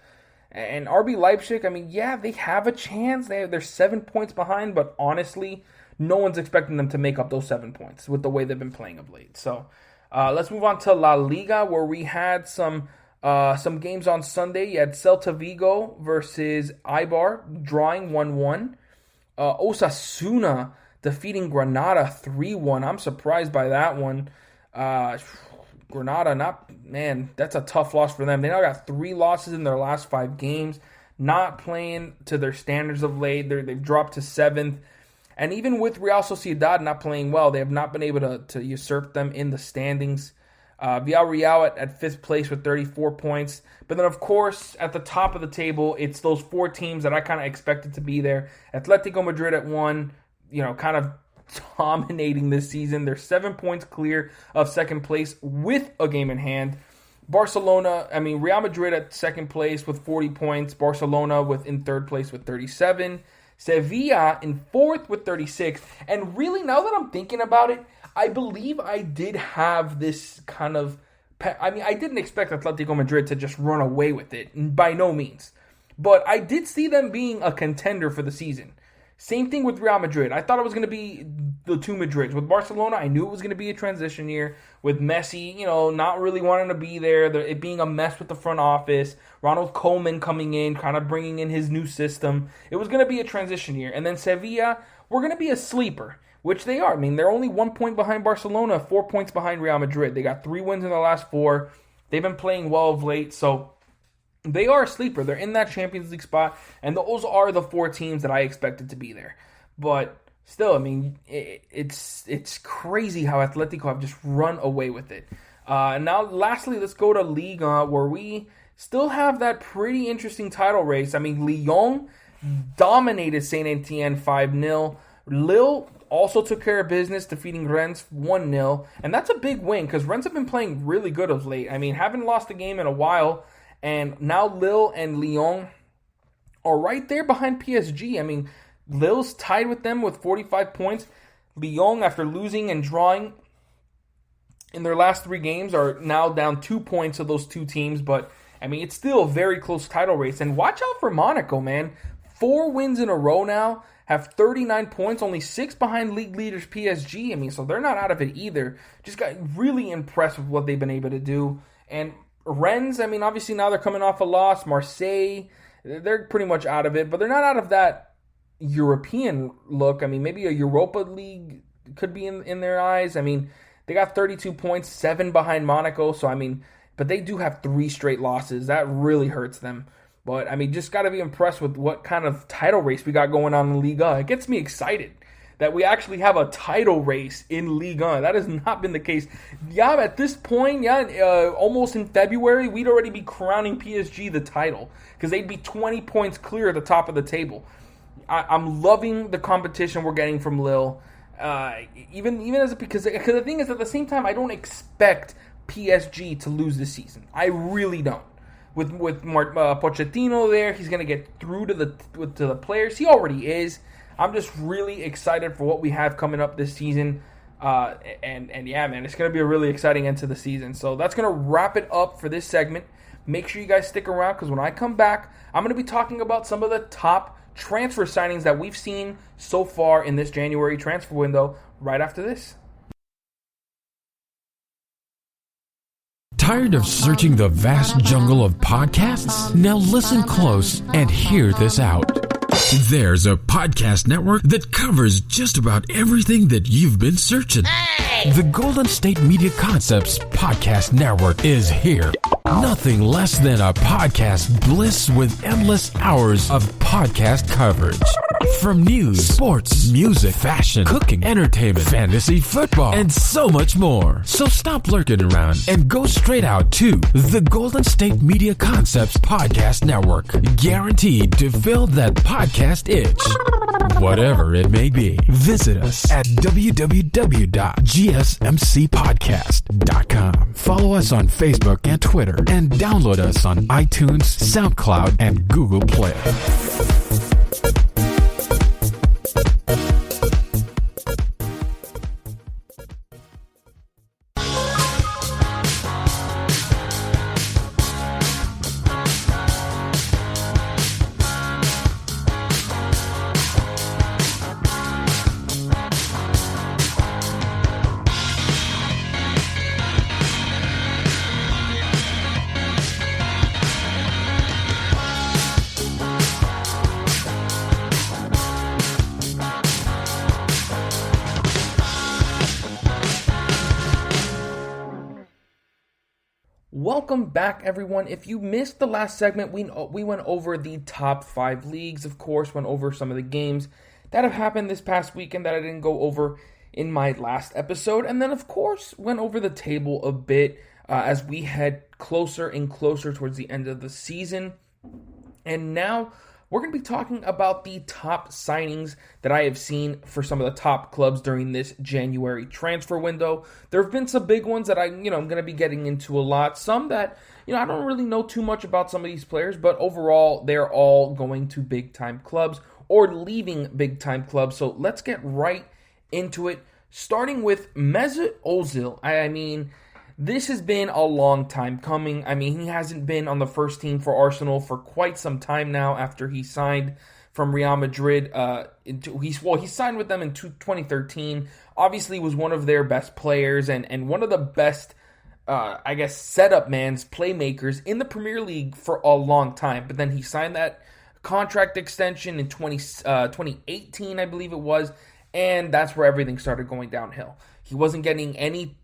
And RB Leipzig, I mean, yeah, they have a chance. They're 7 points behind, but honestly, no one's expecting them to make up those 7 points with the way they've been playing of late. So, let's move on to La Liga, where we had some games on Sunday. You had Celta Vigo versus Eibar, drawing 1-1. Osasuna defeating Granada 3-1. I'm surprised by that one. Granada, that's a tough loss for them. They now got 3 losses in their last 5 games, not playing to their standards of late. They've dropped to 7th. And even with Real Sociedad not playing well, they have not been able to usurp them in the standings. Villarreal at 5th place with 34 points. But then, of course, at the top of the table, it's those 4 teams that I kind of expected to be there. Atletico Madrid at 1, kind of dominating this season. They're 7 points clear of 2nd place with a game in hand. Real Madrid at 2nd place with 40 points. Barcelona in 3rd place with 37. Sevilla in 4th with 36. And really, now that I'm thinking about it, I believe I did have this kind of... I didn't expect Atletico Madrid to just run away with it, by no means. But I did see them being a contender for the season. Same thing with Real Madrid. I thought it was going to be the 2 Madrids. With Barcelona, I knew it was going to be a transition year. With Messi, not really wanting to be there. It being a mess with the front office. Ronald Koeman coming in, kind of bringing in his new system. It was going to be a transition year. And then Sevilla, we're going to be a sleeper, which they are. I mean, they're only 1 point behind Barcelona, 4 points behind Real Madrid. They got 3 wins in the last 4. They've been playing well of late, so... they are a sleeper. They're in that Champions League spot, and those are the 4 teams that I expected to be there. But still, I mean, it's crazy how Atletico have just run away with it. Now, lastly, let's go to Liga, where we still have that pretty interesting title race. I mean, Lyon dominated Saint Etienne 5-0. Lille also took care of business, defeating Rennes 1-0. And that's a big win, because Rennes have been playing really good of late. I mean, haven't lost a game in a while. And now Lille and Lyon are right there behind PSG. I mean, Lille's tied with them with 45 points. Lyon, after losing and drawing in their last 3 games, are now down 2 points of those 2 teams. But, I mean, it's still a very close title race. And watch out for Monaco, man. 4 wins in a row now, have 39 points, only 6 behind league leaders PSG. I mean, so they're not out of it either. Just got really impressed with what they've been able to do. And Rennes, I mean, obviously now they're coming off a loss. Marseille, they're pretty much out of it, but they're not out of that European look. I mean, maybe a Europa League could be in their eyes. I mean, they got 32 points, 7 behind Monaco, so I mean, but they do have 3 straight losses. That really hurts them. But, I mean, just got to be impressed with what kind of title race we got going on in Liga. It gets me excited that we actually have a title race in Liga. That has not been the case. Yeah, at this point, almost in February, we'd already be crowning PSG the title because they'd be 20 points clear at the top of the table. I'm loving the competition we're getting from Lille. Because the thing is, at the same time, I don't expect PSG to lose this season. I really don't. With Pochettino there, he's going to get through to the players. He already is. I'm just really excited for what we have coming up this season. And yeah, man, it's going to be a really exciting end to the season. So that's going to wrap it up for this segment. Make sure you guys stick around because when I come back, I'm going to be talking about some of the top transfer signings that we've seen so far in this January transfer window right after this. Tired of searching the vast jungle of podcasts? Now listen close and hear this out. There's a podcast network that covers just about everything that you've been searching. Hey! The Golden State Media Concepts Podcast Network is here. Nothing less than a podcast bliss with endless hours of podcast coverage. From news, sports, music, fashion, cooking, entertainment, fantasy, football, and so much more. So stop lurking around and go straight out to the Golden State Media Concepts Podcast Network. Guaranteed to fill that podcast itch. Whatever it may be. Visit us at www.gsmcpodcast.com. Follow us on Facebook and Twitter, and download us on iTunes, SoundCloud, and Google Play. Welcome back, everyone. If you missed the last segment, we went over the top 5 leagues, of course, went over some of the games that have happened this past weekend that I didn't go over in my last episode, and then, of course, went over the table a bit as we head closer and closer towards the end of the season. And now we're going to be talking about the top signings that I have seen for some of the top clubs during this January transfer window. There have been some big ones that I'm going to be getting into a lot. Some that, I don't really know too much about some of these players, but overall, they're all going to big-time clubs or leaving big-time clubs. So let's get right into it, starting with Mesut Ozil. I mean, this has been a long time coming. I mean, he hasn't been on the first team for Arsenal for quite some time now after he signed from Real Madrid. He signed with them in 2013. Obviously was one of their best players and one of the best, setup man's playmakers in the Premier League for a long time. But then he signed that contract extension in 2018, I believe it was, and that's where everything started going downhill. He wasn't getting any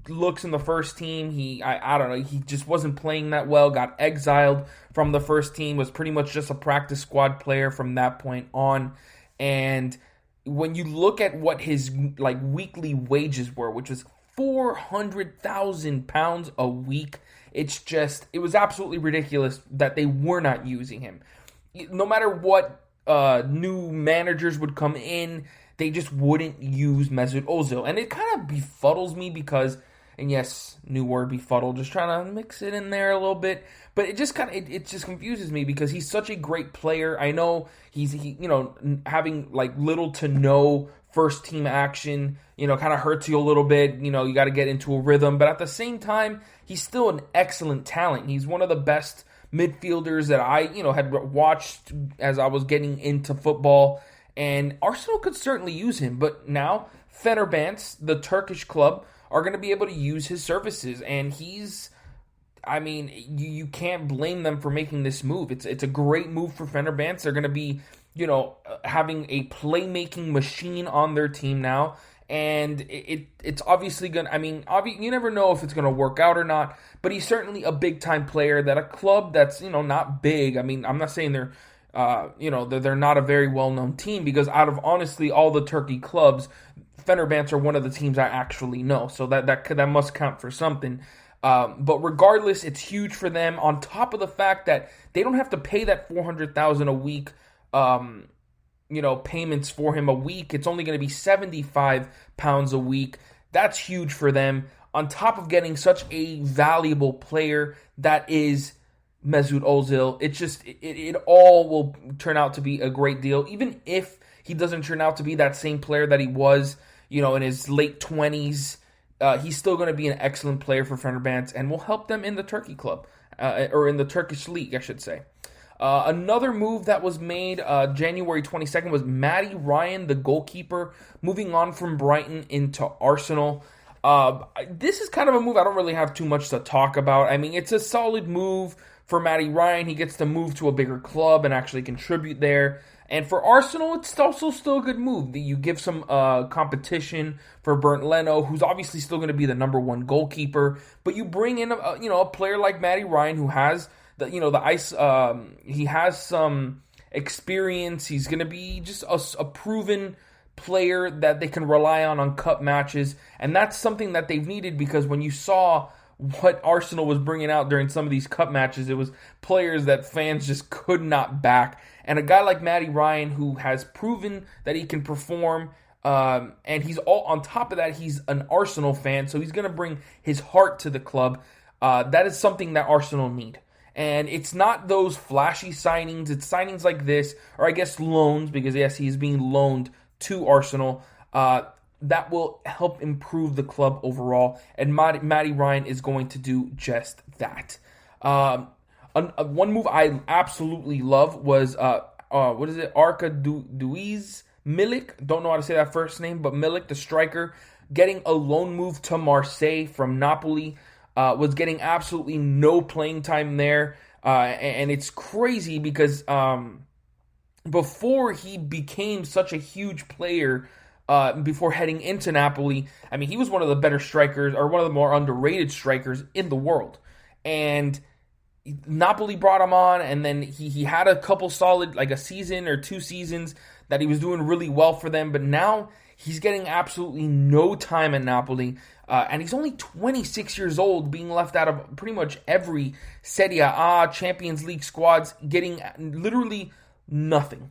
looks in the first team. I don't know, he just wasn't playing that well, got exiled from the first team, was pretty much just a practice squad player from that point on. And when you look at what his weekly wages were, which was £400,000 a week, it was absolutely ridiculous that they were not using him. No matter what new managers would come in, they just wouldn't use Mesut Ozil. And it kind of befuddles me because, and yes, new word, befuddle, just trying to mix it in there a little bit. But it just it just confuses me because he's such a great player. I know he's having little to no first team action, kind of hurts you a little bit. You got to get into a rhythm. But at the same time, he's still an excellent talent. He's one of the best midfielders that I, had watched as I was getting into football. And Arsenal could certainly use him, but now Fenerbahce, the Turkish club, are going to be able to use his services. And you can't blame them for making this move. It's a great move for Fenerbahce. They're going to be, having a playmaking machine on their team now. And it's obviously going to, you never know if it's going to work out or not, but he's certainly a big-time player that a club that's, not big. I'm not saying they're not a very well-known team, because out of honestly all the Turkey clubs, Fenerbahce are one of the teams I actually know, so that must count for something. But regardless, it's huge for them. On top of the fact that they don't have to pay that $400,000 a week, payments for him a week. It's only going to be £75 a week. That's huge for them. On top of getting such a valuable player that is Mesut Ozil, it all will turn out to be a great deal. Even if he doesn't turn out to be that same player that he was, in his late 20s, he's still going to be an excellent player for Fenerbahce and will help them in the Turkey club, or in the Turkish league, I should say. Another move that was made January 22nd was Matty Ryan, the goalkeeper, moving on from Brighton into Arsenal. This is kind of a move I don't really have too much to talk about. It's a solid move for Matty Ryan. He gets to move to a bigger club and actually contribute there. And for Arsenal, it's also still a good move. You give some competition for Bernd Leno, who's obviously still going to be the number one goalkeeper. But you bring in a player like Matty Ryan, who has the ice. He has some experience. He's going to be just a proven player that they can rely on cup matches, and that's something that they've needed, because when you saw what Arsenal was bringing out during some of these cup matches, it was players that fans just could not back. And a guy like Matty Ryan, who has proven that he can perform, and he's all on top of that, he's an Arsenal fan, so he's going to bring his heart to the club. That is something that Arsenal need. And it's not those flashy signings, it's signings like this, or I guess loans, because yes, he's being loaned to Arsenal, that will help improve the club overall, and Matty Ryan is going to do just that. One move I absolutely love was, Arkadiusz Milik, don't know how to say that first name, but Milik, the striker, getting a loan move to Marseille from Napoli, was getting absolutely no playing time there, and it's crazy because before he became such a huge player, before heading into Napoli, I mean, he was one of the better strikers, or one of the more underrated strikers in the world. And Napoli brought him on, and then he had a couple solid, like a season or 2 seasons that he was doing really well for them. But now he's getting absolutely no time at Napoli. And he's only 26 years old, being left out of pretty much every Serie A, Champions League squads, getting literally nothing.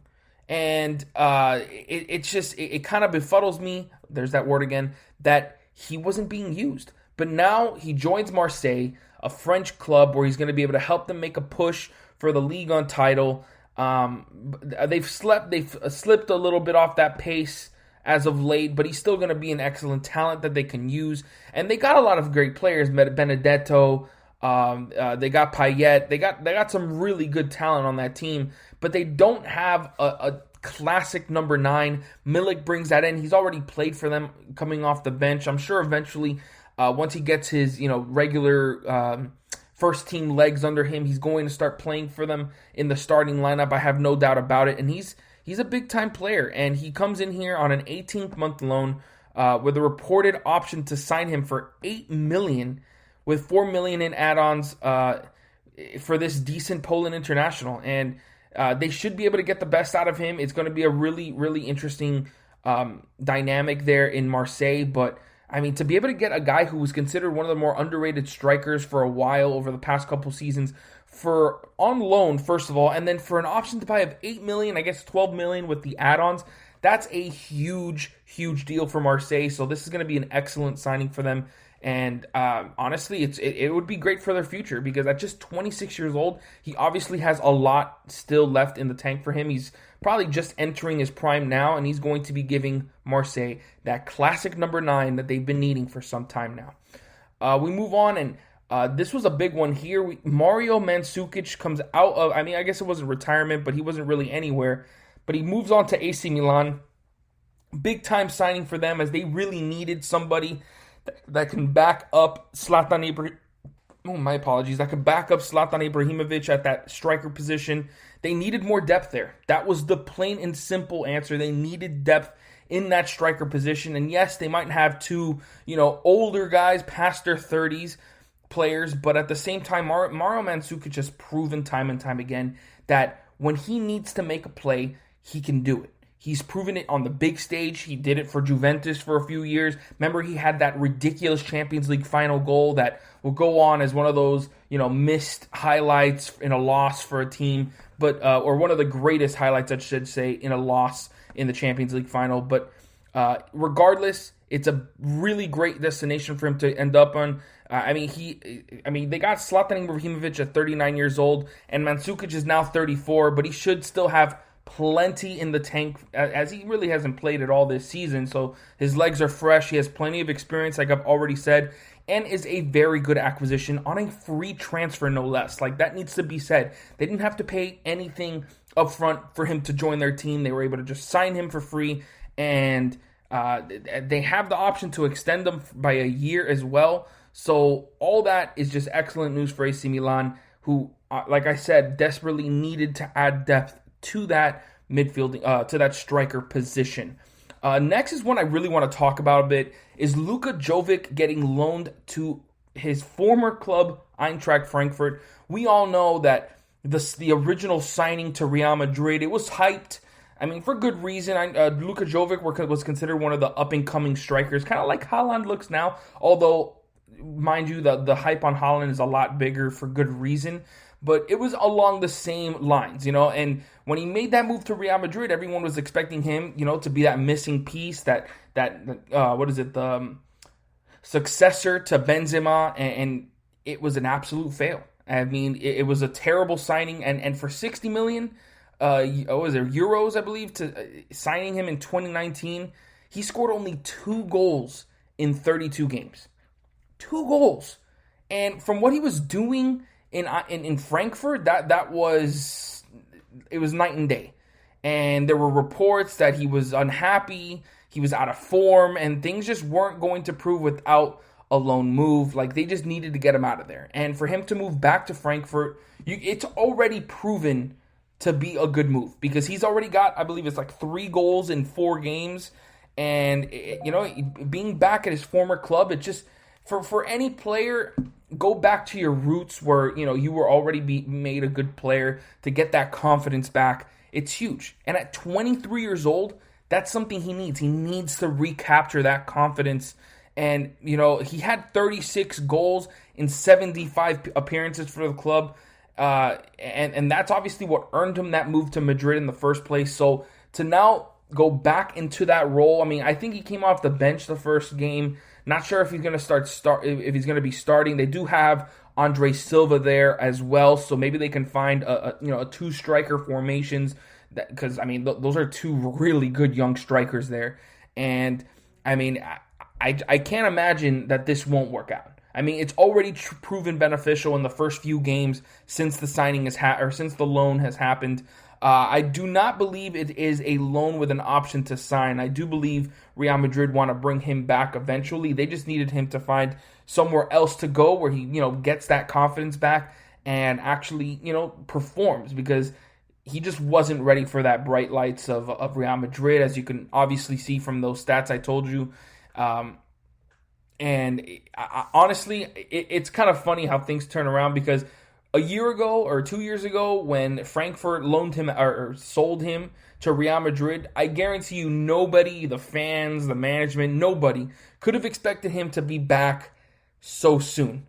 And it kind of befuddles me, there's that word again, that he wasn't being used. But now he joins Marseille, a French club where he's going to be able to help them make a push for the Ligue 1 title. They've slipped a little bit off that pace as of late, but he's still going to be an excellent talent that they can use. And they got a lot of great players, Benedetto, they got Payet, they got some really good talent on that team, but they don't have a classic number 9. Milik brings that in. He's already played for them coming off the bench. I'm sure eventually, once he gets his regular first team legs under him, he's going to start playing for them in the starting lineup. I have no doubt about it. And he's a big time player, and he comes in here on an 18-month loan with a reported option to sign him for $8 million, with $4 million in add-ons for this decent Poland international. And they should be able to get the best out of him. It's going to be a really, really interesting dynamic there in Marseille. But, I mean, to be able to get a guy who was considered one of the more underrated strikers for a while over the past couple seasons for on loan, first of all, and then for an option to buy of $8 million, I guess $12 million with the add-ons, that's a huge, huge deal for Marseille. So this is going to be an excellent signing for them. And honestly, it would be great for their future, because at just 26 years old, he obviously has a lot still left in the tank for him. He's probably just entering his prime now, and he's going to be giving Marseille that classic number 9 that they've been needing for some time now. We move on, and this was a big one here. Mario Mandzukic comes out of, I guess it wasn't retirement, but he wasn't really anywhere. But he moves on to AC Milan. Big time signing for them, as they really needed somebody that can back up Zlatan Ibrahimovic at that striker position. They needed more depth there. That was the plain and simple answer. They needed depth in that striker position. And yes, they might have 2, older guys past their 30s players, but at the same time, Mario Mandzukic has proven time and time again that when he needs to make a play, he can do it. He's proven it on the big stage. He did it for Juventus for a few years. Remember, he had that ridiculous Champions League final goal that will go on as one of those, missed highlights in a loss for a team, but or one of the greatest highlights, I should say, in a loss in the Champions League final. But regardless, it's a really great destination for him to end up on. They got Zlatan Ibrahimovic at 39 years old, and Mandzukic is now 34, but he should still have plenty in the tank, as he really hasn't played at all this season, so his legs are fresh. He has plenty of experience, like I've already said, and is a very good acquisition on a free transfer, no less. Like, that needs to be said. They didn't have to pay anything up front for him to join their team. They were able to just sign him for free, and they have the option to extend them by a year as well. So all that is just excellent news for AC Milan, who, like I said, desperately needed to add depth to that midfield, to that striker position. Next is one I really want to talk about a bit, is Luka Jovic getting loaned to his former club, Eintracht Frankfurt. We all know that the original signing to Real Madrid, it was hyped. I mean, for good reason. Luka Jovic was considered one of the up-and-coming strikers, kind of like Haaland looks now, although, mind you, the hype on Haaland is a lot bigger for good reason. But it was along the same lines, and when he made that move to Real Madrid, everyone was expecting him, to be that missing piece, the successor to Benzema, and it was an absolute fail. I mean, it was a terrible signing, and for 60 million euros, I believe, to signing him in 2019, he scored only 2 goals in 32 games. 2 goals. And from what he was doing in Frankfurt, it was night and day. And there were reports that he was unhappy, he was out of form, and things just weren't going to prove without a loan move. Like, they just needed to get him out of there. And for him to move back to Frankfurt, it's already proven to be a good move, because he's already got, I believe it's like 3 goals in 4 games. And, being back at his former club, it just, for any player, go back to your roots where, you were already made a good player, to get that confidence back. It's huge. And at 23 years old, that's something he needs. He needs to recapture that confidence. And, he had 36 goals in 75 appearances for the club. And that's obviously what earned him that move to Madrid in the first place. So to now go back into that role, I mean, I think he came off the bench the first game. Not sure if he's going to if he's going to be starting. They do have Andre Silva there as well, so maybe they can find a 2-striker formations, because I mean those are 2 really good young strikers there, and I mean I can't imagine that this won't work out. I mean, it's already proven beneficial in the first few games since the signing since the loan has happened. I do not believe it is a loan with an option to sign. I do believe Real Madrid want to bring him back eventually. They just needed him to find somewhere else to go where he, gets that confidence back and actually, performs, because he just wasn't ready for that bright lights of Real Madrid, as you can obviously see from those stats I told you. Honestly, it's kind of funny how things turn around, because a year ago or 2 years ago, when Frankfurt loaned him or sold him to Real Madrid, I guarantee you nobody, the fans, the management, nobody could have expected him to be back so soon.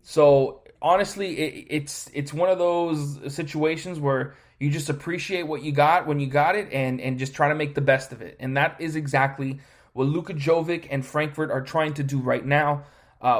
So honestly, it's one of those situations where you just appreciate what you got when you got it, and just try to make the best of it. And that is exactly what Luka Jovic and Frankfurt are trying to do right now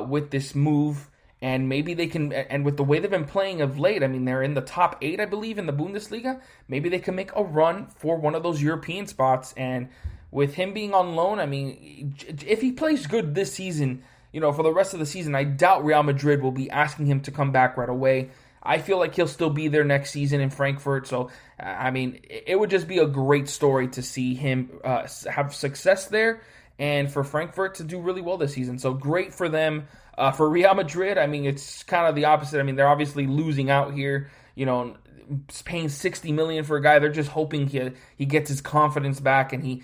with this move. And maybe they can, and with the way they've been playing of late, I mean, they're in the top 8, I believe, in the Bundesliga. Maybe they can make a run for one of those European spots. And with him being on loan, I mean, if he plays good this season, for the rest of the season, I doubt Real Madrid will be asking him to come back right away. I feel like he'll still be there next season in Frankfurt. So, I mean, it would just be a great story to see him have success there, and for Frankfurt to do really well this season. So great for them. For Real Madrid, I mean, it's kind of the opposite. I mean, they're obviously losing out here, paying 60 million for a guy. They're just hoping he gets his confidence back, and he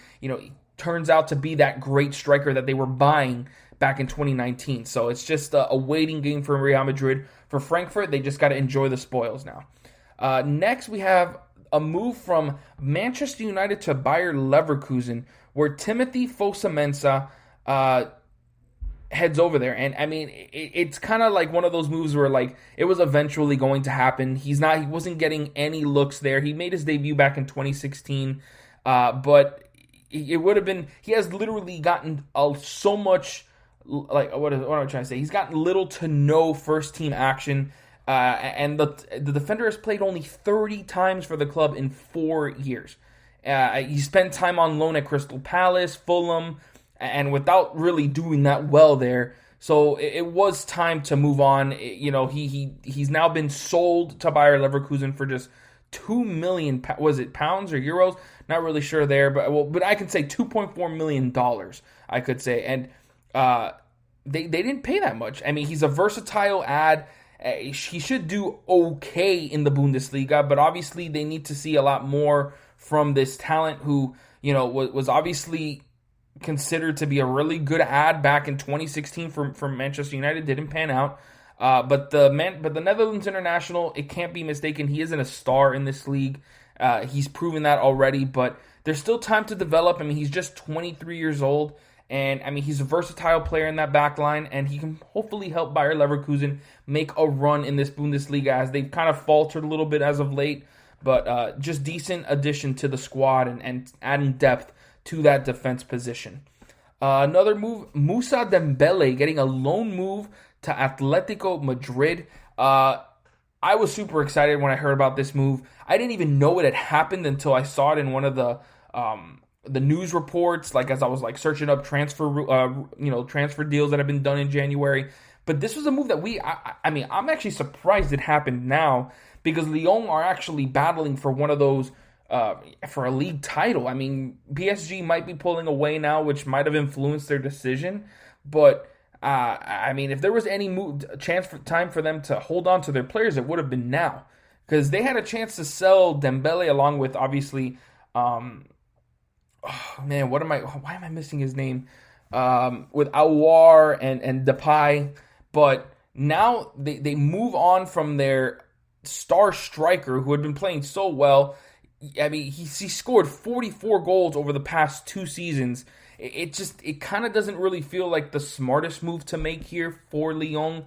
turns out to be that great striker that they were buying back in 2019. So it's just a waiting game for Real Madrid. For Frankfurt, they just got to enjoy the spoils now. Next, we have a move from Manchester United to Bayer Leverkusen, where Timothy Fosu-Mensah heads over there. And I mean, it's kind of like one of those moves where, like, it was eventually going to happen. He wasn't getting any looks there. He made his debut back in 2016, but it would have been, he has literally gotten so much, like, what am I trying to say? He's gotten little to no first team action, and the defender has played only 30 times for the club in 4 years. He spent time on loan at Crystal Palace, Fulham, and without really doing that well there. So it was time to move on. He's now been sold to Bayer Leverkusen for just 2 million, was it pounds or euros? Not really sure there, but I can say $2.4 million, I could say. And they didn't pay that much. I mean, he's a versatile ad. He should do okay in the Bundesliga, but obviously they need to see a lot more from this talent who, was obviously considered to be a really good ad back in 2016 for Manchester United. Didn't pan out. But the Netherlands international, it can't be mistaken, he isn't a star in this league. He's proven that already, but there's still time to develop. I mean, he's just 23 years old, and I mean, he's a versatile player in that back line, and he can hopefully help Bayer Leverkusen make a run in this Bundesliga, as they've kind of faltered a little bit as of late, but just decent addition to the squad and adding depth to that defense position. Another move, Moussa Dembele getting a loan move to Atletico Madrid. I was super excited when I heard about this move. I didn't even know it had happened until I saw it in one of the news reports, like as I was like searching up transfer deals that have been done in January. But this was a move that I'm actually surprised it happened now, because Lyon are actually battling for one of those for a league title. I mean, PSG might be pulling away now, which might have influenced their decision. But if there was any time for them to hold on to their players, it would have been now, because they had a chance to sell Dembele along with obviously, why am I missing his name? With Aouar and Depay, but now they move on from their star striker who had been playing so well. I mean, he scored 44 goals over the past 2 seasons. It kind of doesn't really feel like the smartest move to make here for Lyon,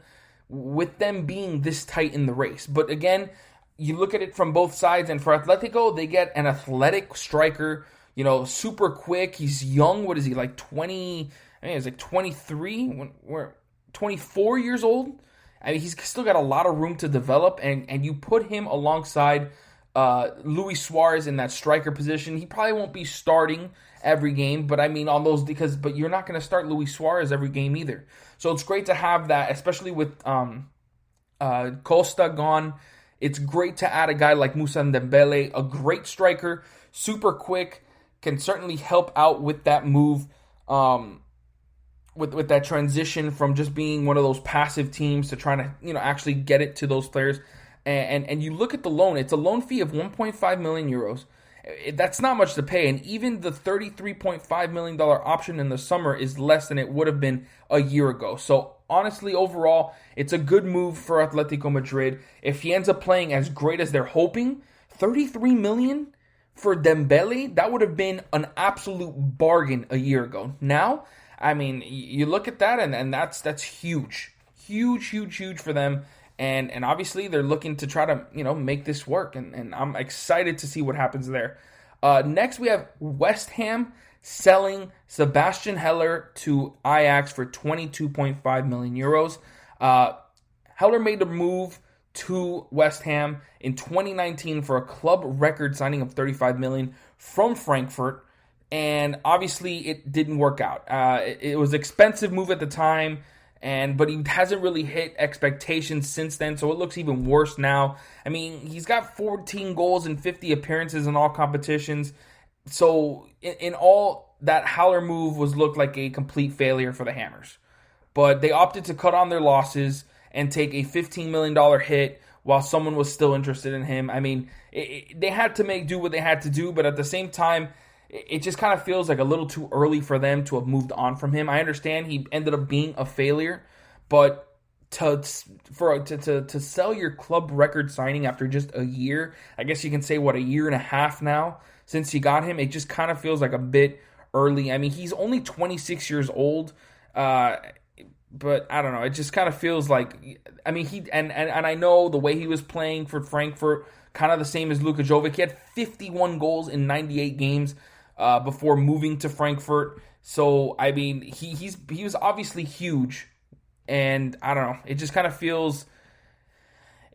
with them being this tight in the race. But again, you look at it from both sides, and for Atletico, they get an athletic striker, super quick. He's young. What is he, like 20? I mean, he's like 23, when we're 24 years old. I mean, he's still got a lot of room to develop, and you put him alongside Luis Suarez in that striker position. He probably won't be starting every game, but I mean on those, but you're not going to start Luis Suarez every game either. So it's great to have that, especially with Costa gone. It's great to add a guy like Moussa Dembele, a great striker, super quick, can certainly help out with that move, with that transition from just being one of those passive teams to trying to actually get it to those players. And you look at the loan, it's a loan fee of 1.5 million euros. That's not much to pay, and even the $33.5 million option in the summer is less than it would have been a year ago. So honestly, overall, it's a good move for Atletico Madrid. If he ends up playing as great as they're hoping, $33 million for Dembele, that would have been an absolute bargain a year ago. Now, I mean, you look at that, and that's huge. Huge for them. And obviously they're looking to try to, make this work. And I'm excited to see what happens there. Next, we have West Ham selling Sebastian Heller to Ajax for 22.5 million euros. Heller made a move to West Ham in 2019 for a club record signing of 35 million from Frankfurt. And obviously it didn't work out. It was an expensive move at the time. But he hasn't really hit expectations since then, so it looks even worse now. I mean, he's got 14 goals and 50 appearances in all competitions. So in all, that Haller move looked like a complete failure for the Hammers. But they opted to cut on their losses and take a $15 million hit while someone was still interested in him. I mean, they had to do what they had to do, but at the same time, it just kind of feels like a little too early for them to have moved on from him. I understand he ended up being a failure, but to sell your club record signing after just a year, I guess you can say, a year and a half now since you got him, it just kind of feels like a bit early. I mean, he's only 26 years old, but I don't know. It just kind of feels like, I mean, and I know the way he was playing for Frankfurt, kind of the same as Luka Jovic. He had 51 goals in 98 games. Before moving to Frankfurt. So, I mean, he was obviously huge, and I don't know. It just kind of feels,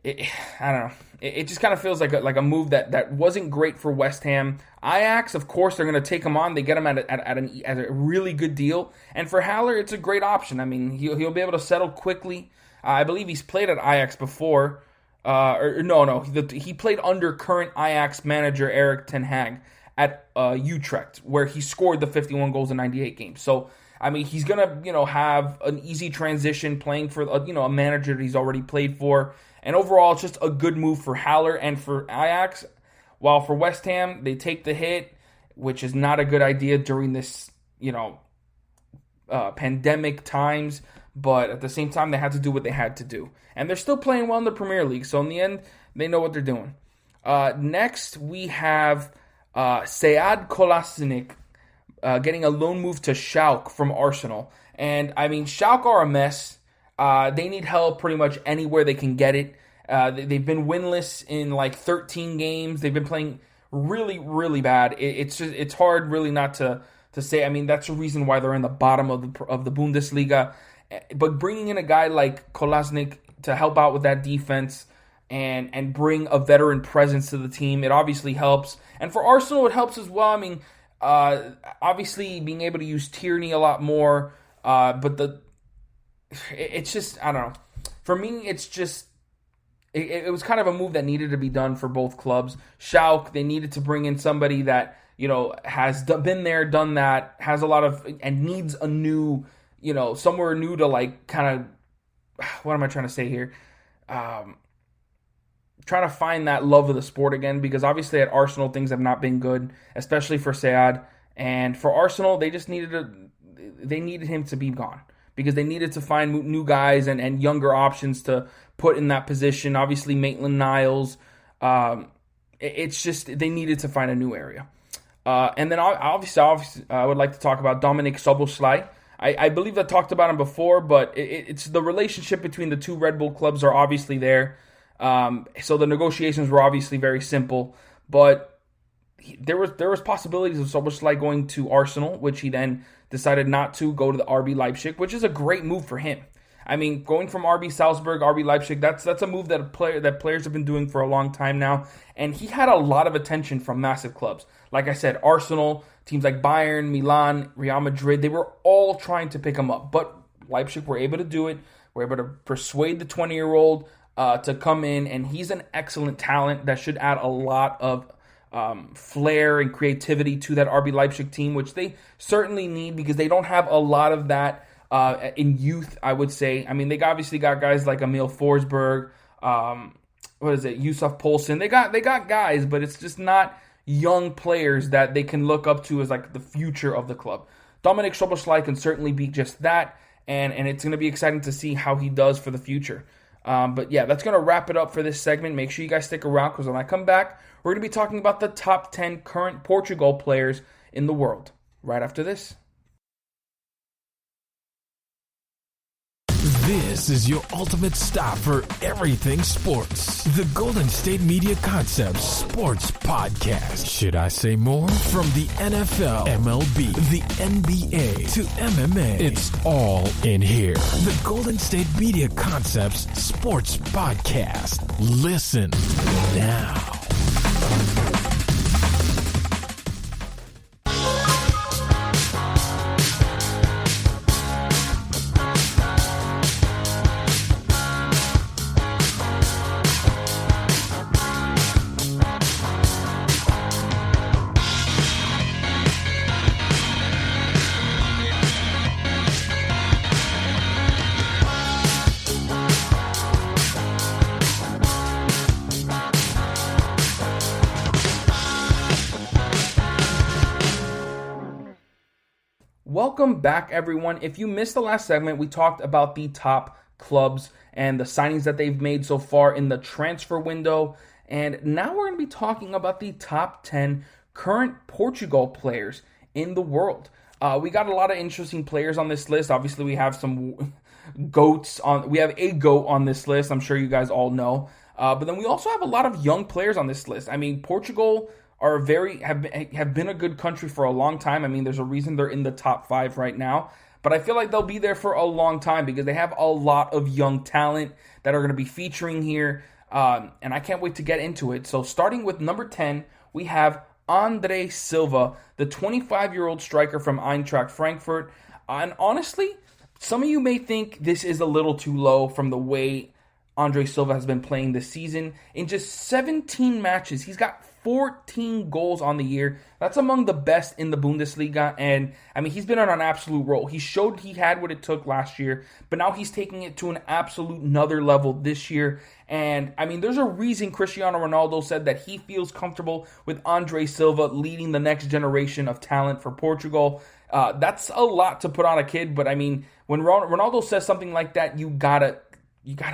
I don't know. It just kind of feels like a move that wasn't great for West Ham. Ajax, of course, they're going to take him on. They get him at a really good deal, and for Haller, it's a great option. I mean, he'll be able to settle quickly. I believe he's played at Ajax before. He played under current Ajax manager Erik ten Hag at Utrecht, where he scored the 51 goals in 98 games. So, I mean, he's going to, have an easy transition playing for, a manager that he's already played for. And overall, it's just a good move for Haller. And for Ajax, while for West Ham, they take the hit, which is not a good idea during this, pandemic times. But at the same time, they had to do what they had to do. And they're still playing well in the Premier League. So in the end, they know what they're doing. Next, we have Sead Kolasinac getting a loan move to Schalke from Arsenal. And, Schalke are a mess. They need help pretty much anywhere they can get it. They've been winless in like 13 games. They've been playing really, really bad. It's hard really not to say. That's the reason why they're in the bottom of the Bundesliga. But bringing in a guy like Kolasinac to help out with that defense and bring a veteran presence to the team, it obviously helps. And for Arsenal, it helps as well. Obviously being able to use Tierney a lot more. But it's just, I don't know. For me, it's just, it was kind of a move that needed to be done for both clubs. Schalke, they needed to bring in somebody that, has been there, done that, has a lot of, and needs a new, somewhere new to like kind of, what am I trying to say here? Trying to find that love of the sport again, because obviously at Arsenal things have not been good, especially for Sead. And for Arsenal, they just needed him to be gone, because they needed to find new guys and younger options to put in that position. Obviously, Maitland-Niles. It's just they needed to find a new area. And then obviously, I would like to talk about Dominik Szoboszlai. I believe I talked about him before, but it's the relationship between the two Red Bull clubs are obviously there. So the negotiations were obviously very simple, but there was possibilities of Szoboszlai going to Arsenal, which he then decided not to, go to the RB Leipzig, which is a great move for him. Going from RB Salzburg, RB Leipzig, that's a move that players have been doing for a long time now, and he had a lot of attention from massive clubs. Like I said, Arsenal, teams like Bayern, Milan, Real Madrid, they were all trying to pick him up, but Leipzig were able to do it. Were able to persuade the 20-year-old to come in, and he's an excellent talent that should add a lot of flair and creativity to that RB Leipzig team, which they certainly need, because they don't have a lot of that in youth, I would say. They obviously got guys like Emil Forsberg, Yusuf Poulsen. They got guys, but it's just not young players that they can look up to as like the future of the club. Dominik Szoboszlai can certainly be just that, and it's going to be exciting to see how he does for the future. But yeah, that's going to wrap it up for this segment. Make sure you guys stick around, because when I come back, we're going to be talking about the top 10 current Portugal players in the world right after this. This is your ultimate stop for everything sports. The Golden State Media Concepts Sports Podcast. Should I say more? From the NFL, MLB, the NBA to MMA, it's all in here. The Golden State Media Concepts Sports Podcast. Listen now. Welcome back, everyone. If you missed the last segment, we talked about the top clubs and the signings that they've made so far in the transfer window. And now we're going to be talking about the top 10 current Portugal players in the world. We got a lot of interesting players on this list. Obviously, we have some goats on. We have a GOAT on this list. I'm sure you guys all know. But then we also have a lot of young players on this list. Portugal have been a good country for a long time. There's a reason they're in the top 5 right now, but I feel like they'll be there for a long time because they have a lot of young talent that are going to be featuring here, and I can't wait to get into it. So starting with number 10, we have Andre Silva, the 25-year-old striker from Eintracht Frankfurt. And honestly, some of you may think this is a little too low from the way Andre Silva has been playing this season. In just 17 matches, he's got 14 goals on the year. That's among the best in the Bundesliga. And, I mean, he's been on an absolute roll. He showed he had what it took last year, but now he's taking it to an absolute another level this year. And, I mean, there's a reason Cristiano Ronaldo said that he feels comfortable with Andre Silva leading the next generation of talent for Portugal. That's a lot to put on a kid, but, I mean, when Ronaldo says something like that, you gotta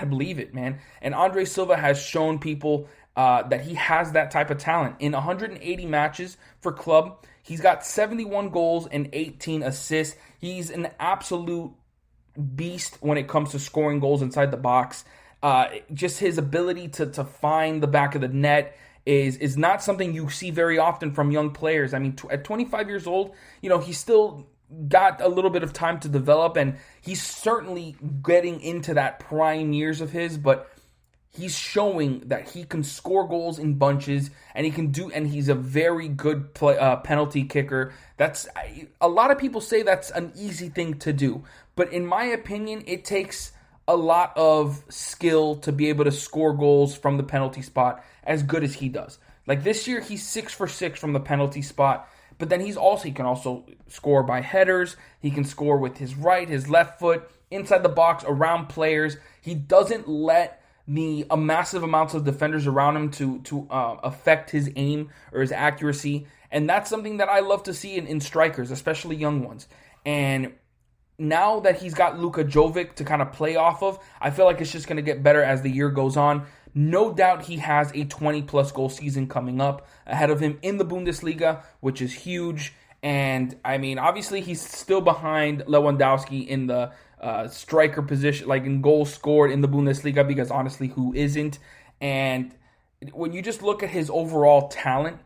believe it, man. And Andre Silva has shown people that he has that type of talent. In 180 matches for club, he's got 71 goals and 18 assists. He's an absolute beast when it comes to scoring goals inside the box. Just his ability to find the back of the net is not something you see very often from young players. I mean, at 25 years old, he's still got a little bit of time to develop, and he's certainly getting into that prime years of his, but he's showing that he can score goals in bunches, and he's a very good penalty kicker. That's a lot of people say that's an easy thing to do, but in my opinion, it takes a lot of skill to be able to score goals from the penalty spot as good as he does. Like this year, he's 6 for 6 from the penalty spot. But then he can also score by headers. He can score with his right, his left foot, inside the box, around players. He doesn't let the massive amounts of defenders around him to affect his aim or his accuracy. And that's something that I love to see in strikers, especially young ones. And now that he's got Luka Jovic to kind of play off of, I feel like it's just going to get better as the year goes on. No doubt he has a 20-plus goal season coming up ahead of him in the Bundesliga, which is huge. And, I mean, obviously he's still behind Lewandowski in the striker position, like in goals scored in the Bundesliga, because honestly, who isn't? And when you just look at his overall talent,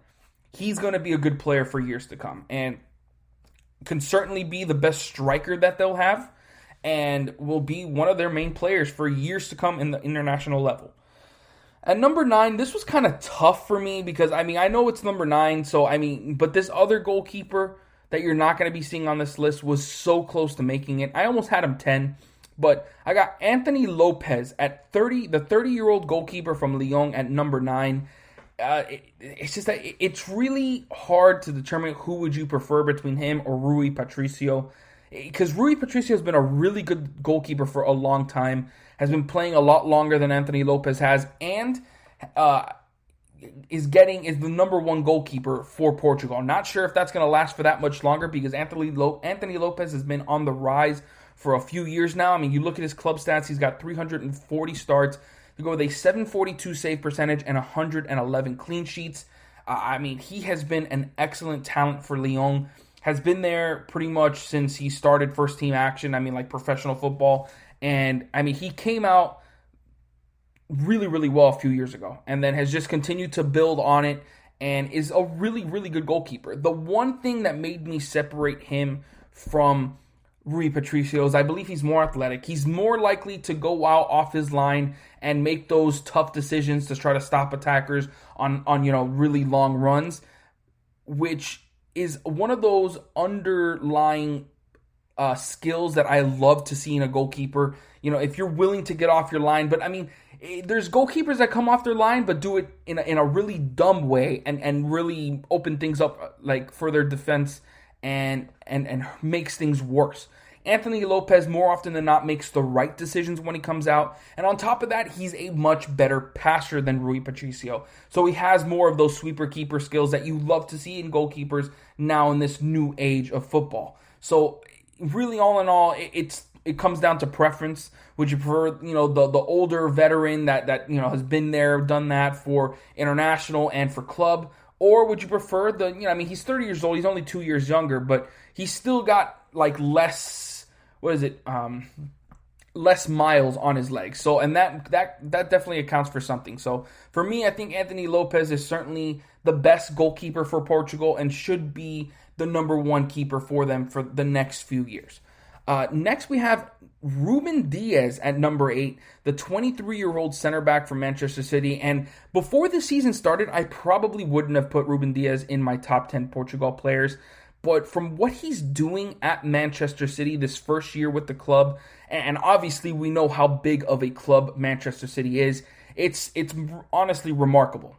he's going to be a good player for years to come. And can certainly be the best striker that they'll have, and will be one of their main players for years to come in the international level. At number 9, this was kind of tough for me because, I mean, I know it's number 9, but this other goalkeeper that you're not going to be seeing on this list was so close to making it. I almost had him 10, but I got Anthony Lopez at 30, the 30-year-old goalkeeper from Lyon at number 9. It's just that it's really hard to determine who would you prefer between him or Rui Patricio, because Rui Patricio has been a really good goalkeeper for a long time, has been playing a lot longer than Anthony Lopez has, and is the number 1 goalkeeper for Portugal. Not sure if that's going to last for that much longer, because Anthony Lopez has been on the rise for a few years now. I mean, you look at his club stats, he's got 340 starts. You go with a 742 save percentage and 111 clean sheets. I mean, he has been an excellent talent for Lyon. Has been there pretty much since he started first team action. I mean, like professional football. And I mean, he came out really, really well a few years ago, and then has just continued to build on it and is a really, really good goalkeeper. The one thing that made me separate him from Rui Patricio is I believe he's more athletic. He's more likely to go out off his line and make those tough decisions to try to stop attackers on really long runs, which is one of those underlying skills that I love to see in a goalkeeper. If you're willing to get off your line, but I mean, there's goalkeepers that come off their line but do it in a really dumb way and really open things up like for their defense and makes things worse. Anthony Lopez more often than not makes the right decisions when he comes out, and on top of that, he's a much better passer than Rui Patricio. So he has more of those sweeper keeper skills that you love to see in goalkeepers now in this new age of football. So really, all in all, it comes down to preference. Would you prefer, the older veteran that has been there, done that for international and for club? Or would you prefer he's 30 years old, he's only 2 years younger, but he's still got like less miles on his legs. So, and that definitely accounts for something. So for me, I think Anthony Lopez is certainly the best goalkeeper for Portugal and should be the number 1 keeper for them for the next few years. Next, we have Ruben Diaz at number 8, the 23-year-old center back from Manchester City. And before the season started, I probably wouldn't have put Ruben Diaz in my top 10 Portugal players. But from what he's doing at Manchester City this first year with the club, and obviously we know how big of a club Manchester City is, it's honestly remarkable.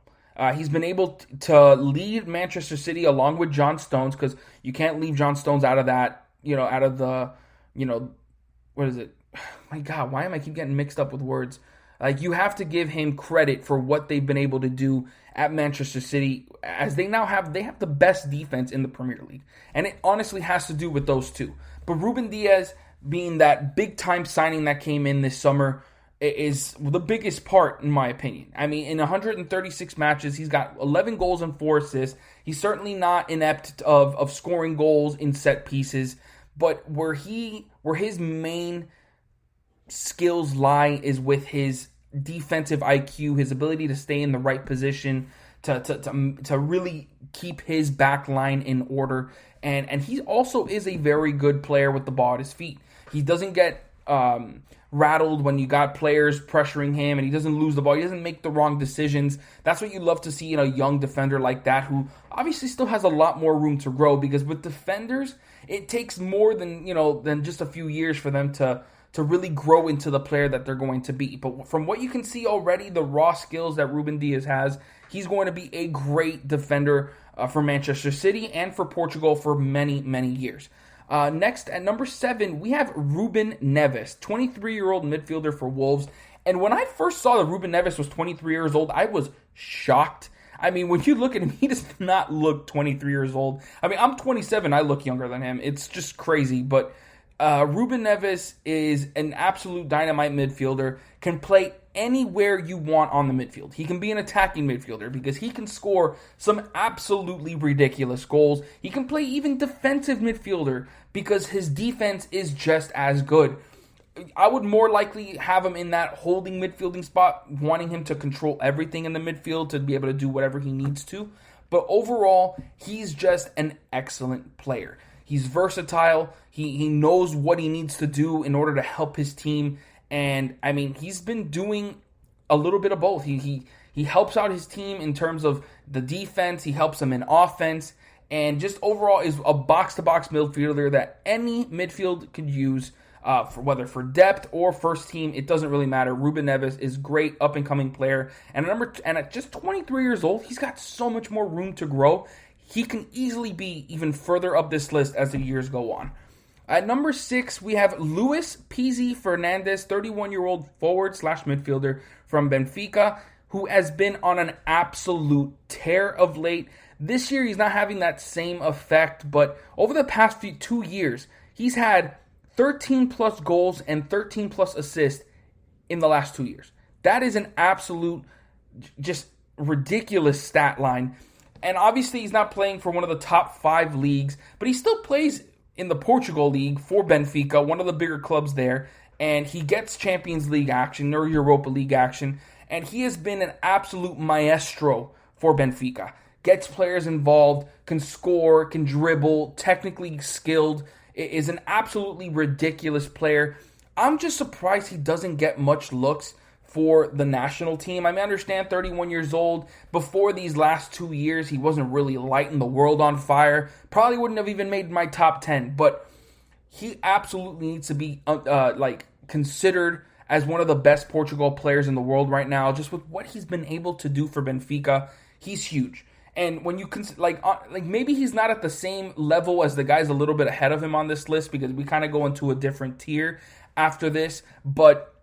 He's been able to lead Manchester City along with John Stones, because you can't leave John Stones out of that, out of the, what is it? My God, why am I keep getting mixed up with words? Like, you have to give him credit for what they've been able to do at Manchester City, as they have the best defense in the Premier League. And it honestly has to do with those two. But Ruben Dias being that big-time signing that came in this summer is the biggest part, in my opinion. I mean, in 136 matches, he's got 11 goals and 4 assists. He's certainly not inept of scoring goals in set pieces, but where his main skills lie is with his defensive IQ, his ability to stay in the right position, to really keep his back line in order. And he also is a very good player with the ball at his feet. He doesn't get rattled when you got players pressuring him, and he doesn't lose the ball. He doesn't make the wrong decisions. That's what you love to see in a young defender like that, who obviously still has a lot more room to grow, because with defenders, it takes more than just a few years for them to really grow into the player that they're going to be. But from what you can see already, the raw skills that Ruben Dias has, he's going to be a great defender for Manchester City and for Portugal for many, many years. Next, at number 7, we have Ruben Neves, 23-year-old midfielder for Wolves. And when I first saw that Ruben Neves was 23 years old, I was shocked. I mean, when you look at him, he does not look 23 years old. I mean, I'm 27. I look younger than him. It's just crazy. But Ruben Neves is an absolute dynamite midfielder, can play anywhere you want on the midfield. He can be an attacking midfielder because he can score some absolutely ridiculous goals. He can play even defensive midfielder because his defense is just as good. I would more likely have him in that holding midfielding spot, wanting him to control everything in the midfield to be able to do whatever he needs to. But overall, he's just an excellent player. He's versatile. He knows what he needs to do in order to help his team. And, I mean, he's been doing a little bit of both. He helps out his team in terms of the defense. He helps them in offense. And just overall is a box-to-box midfielder that any midfield could use, whether for depth or first team. It doesn't really matter. Ruben Neves is a great up-and-coming player. And at just 23 years old, he's got so much more room to grow. He can easily be even further up this list as the years go on. At number 6, we have Luis Pizzi Fernandez, 31-year-old forward/midfielder from Benfica, who has been on an absolute tear of late. This year, he's not having that same effect, but over the past 2 years, he's had 13-plus goals and 13-plus assists in the last 2 years. That is an absolute, just ridiculous stat line. And obviously, he's not playing for one of the top 5 leagues, but he still plays in the Portugal League for Benfica, one of the bigger clubs there, and he gets Champions League action or Europa League action, and he has been an absolute maestro for Benfica. Gets players involved, can score, can dribble, technically skilled, is an absolutely ridiculous player. I'm just surprised he doesn't get much looks for the national team. I mean, I understand 31 years old. Before these last 2 years, he wasn't really lighting the world on fire. Probably wouldn't have even made my top 10, but he absolutely needs to be considered as one of the best Portugal players in the world right now. Just with what he's been able to do for Benfica, he's huge. And when you maybe he's not at the same level as the guys a little bit ahead of him on this list, because we kind of go into a different tier after this, but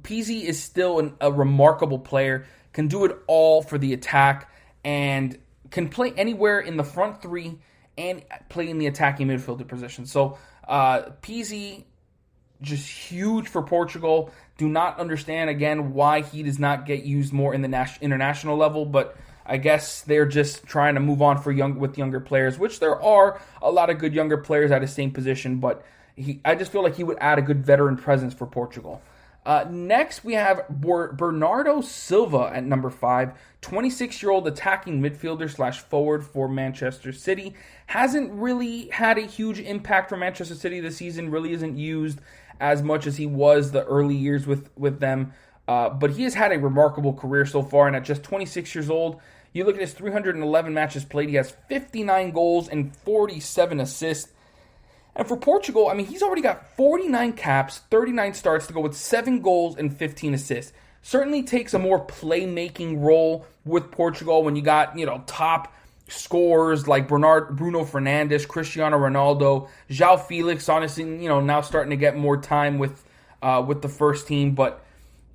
Pizzi is still a remarkable player, can do it all for the attack, and can play anywhere in the front 3 and play in the attacking midfielder position. So Pizzi, just huge for Portugal. Do not understand, again, why he does not get used more in the international level, but I guess they're just trying to move on with younger players, which there are a lot of good younger players at his same position, but I just feel like he would add a good veteran presence for Portugal. Next, we have Bernardo Silva at number 5, 26-year-old attacking midfielder/forward for Manchester City. Hasn't really had a huge impact for Manchester City this season, really isn't used as much as he was the early years with them. But he has had a remarkable career so far, and at just 26 years old, you look at his 311 matches played, he has 59 goals and 47 assists. And for Portugal, I mean, he's already got 49 caps, 39 starts to go with 7 goals and 15 assists. Certainly takes a more playmaking role with Portugal when you got, top scorers like Bruno Fernandes, Cristiano Ronaldo, João Felix, honestly, now starting to get more time with the first team. But,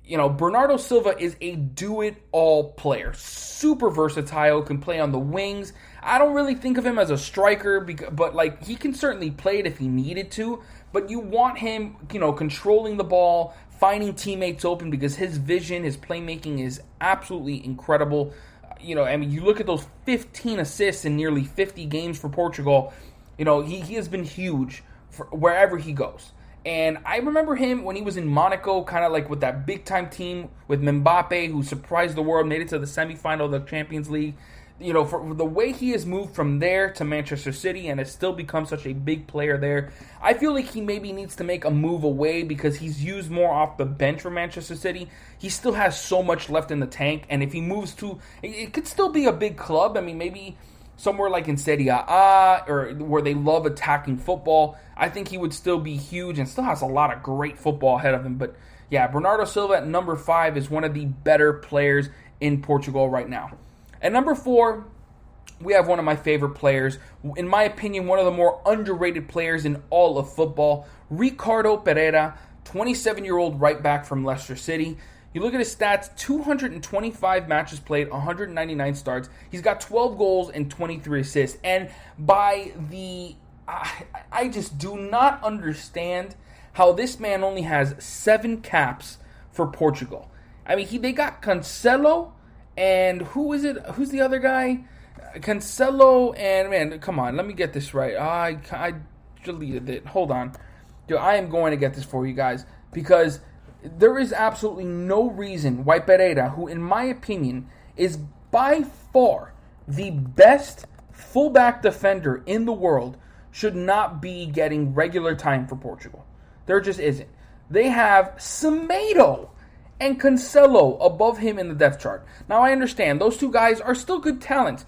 Bernardo Silva is a do-it-all player. Super versatile, can play on the wings. I don't really think of him as a striker, but he can certainly play it if he needed to. But you want him, controlling the ball, finding teammates open, because his vision, his playmaking is absolutely incredible. You look at those 15 assists in nearly 50 games for Portugal. He has been huge for wherever he goes. And I remember him when he was in Monaco, kind of like with that big-time team with Mbappe, who surprised the world, made it to the semifinal of the Champions League. For the way he has moved from there to Manchester City and has still become such a big player there, I feel like he maybe needs to make a move away because he's used more off the bench for Manchester City. He still has so much left in the tank, and if he moves to, it could still be a big club. I mean, maybe somewhere like in Serie A or where they love attacking football. I think he would still be huge and still has a lot of great football ahead of him. But yeah, Bernardo Silva at number 5 is one of the better players in Portugal right now. At number 4, we have one of my favorite players. In my opinion, one of the more underrated players in all of football, Ricardo Pereira, 27-year-old right back from Leicester City. You look at his stats, 225 matches played, 199 starts. He's got 12 goals and 23 assists. And I just do not understand how this man only has 7 caps for Portugal. I mean, they got Cancelo, and who's the other guy? Cancelo and, man, come on, let me get this right. I deleted it. Hold on. Dude, I am going to get this for you guys because there is absolutely no reason why Pereira, who in my opinion is by far the best fullback defender in the world, should not be getting regular time for Portugal. There just isn't. They have Semedo and Cancelo above him in the depth chart. Now, I understand those two guys are still good talents.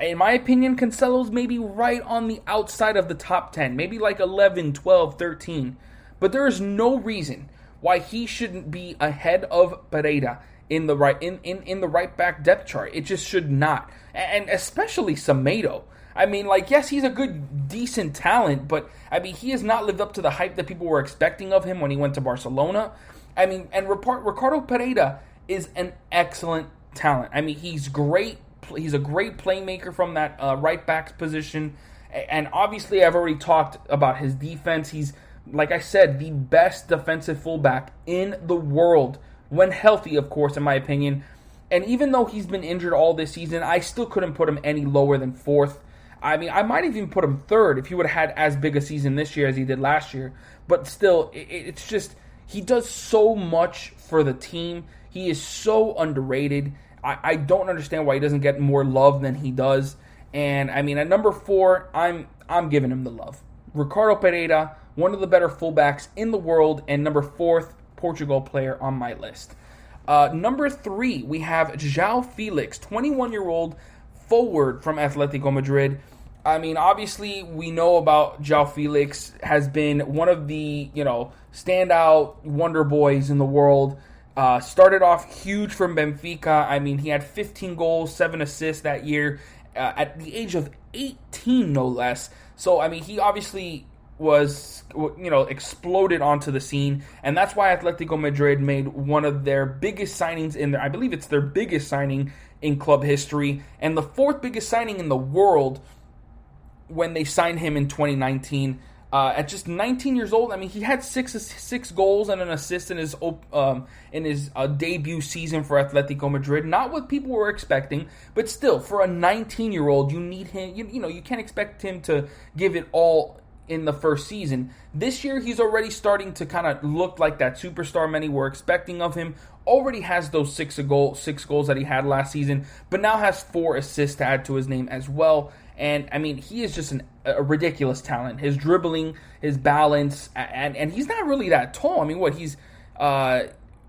In my opinion, Cancelo's maybe right on the outside of the top 10, maybe like 11, 12, 13. But there is no reason why he shouldn't be ahead of Pereira in the right back depth chart. It just should not. And especially Semedo. I mean, yes, he's a good, decent talent, but, he has not lived up to the hype that people were expecting of him when he went to Barcelona. And Ricardo Pereira is an excellent talent. He's great. He's a great playmaker from that right back position. And obviously, I've already talked about his defense. He's, like I said, the best defensive fullback in the world, when healthy, of course, in my opinion. And even though he's been injured all this season, I still couldn't put him any lower than 4th. I might even put him 3rd if he would have had as big a season this year as he did last year. But still, it's just, he does so much for the team. He is so underrated. I don't understand why he doesn't get more love than he does. And, at number 4, I'm giving him the love. Ricardo Pereira, one of the better fullbacks in the world, and number 4th Portugal player on my list. Number 3, we have João Felix, 21-year-old forward from Atletico Madrid. Obviously, we know about João Felix, has been one of the, standout wonder boys in the world. Started off huge from Benfica. He had 15 goals, 7 assists that year at the age of 18, no less. So, he obviously was, exploded onto the scene. And that's why Atletico Madrid made one of their biggest signings in there. I believe it's their biggest signing in club history. And the 4th biggest signing in the world when they signed him in 2019. At just 19 years old, he had six goals and an assist in his debut season for Atletico Madrid. Not what people were expecting, but still, for a 19-year-old, you need him. You can't expect him to give it all in the first season. This year, he's already starting to kind of look like that superstar many were expecting of him. Already has those six goals that he had last season, but now has 4 assists to add to his name as well. And, he is just a ridiculous talent. His dribbling, his balance, and he's not really that tall. He's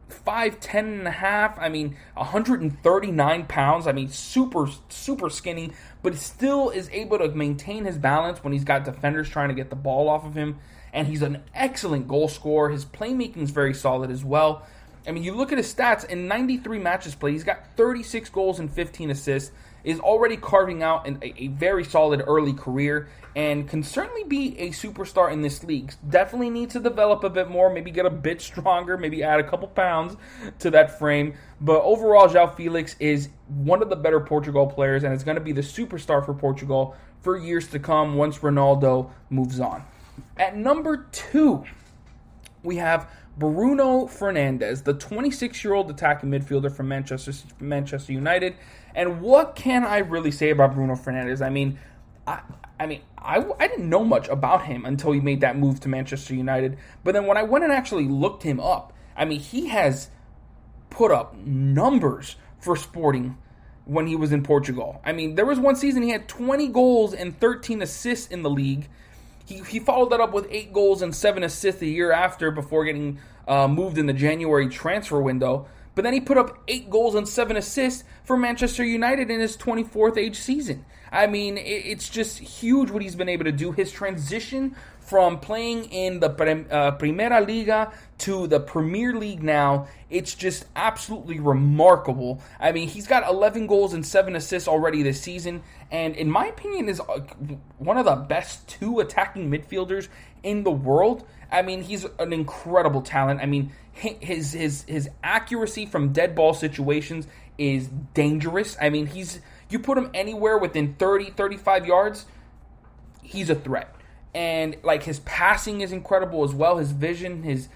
5'10 and a half. I mean, 139 pounds. I mean, super skinny, but he still is able to maintain his balance when he's got defenders trying to get the ball off of him. And he's an excellent goal scorer. His playmaking is very solid as well. I mean, you look at his stats, in 93 matches played, he's got 36 goals and 15 assists, is already carving out a very solid early career, and can certainly be a superstar in this league. Definitely needs to develop a bit more, maybe get a bit stronger, maybe add a couple pounds to that frame. But overall, João Felix is one of the better Portugal players, and is going to be the superstar for Portugal for years to come once Ronaldo moves on. At number 2, we have Bruno Fernandes, the 26-year-old attacking midfielder from Manchester United. And what can I really say about Bruno Fernandes? I mean, I didn't know much about him until he made that move to Manchester United. But then when I went and actually looked him up, I mean, he has put up numbers for Sporting when he was in Portugal. I mean, there was one season he had 20 goals and 13 assists in the league. He followed that up with 8 goals and 7 assists a year after, before getting moved in the January transfer window. But then he put up 8 goals and 7 assists for Manchester United in his 24th age season. I mean, it's just huge what he's been able to do. His transition from playing in the Primera Liga to the Premier League now, it's just absolutely remarkable. I mean, he's got 11 goals and 7 assists already this season, and in my opinion is one of the best 2 attacking midfielders in the world. I mean, he's an incredible talent. I mean, his accuracy from dead ball situations is dangerous. I mean, you put him anywhere within 30, 35 yards, he's a threat. And like, his passing is incredible as well. His vision, his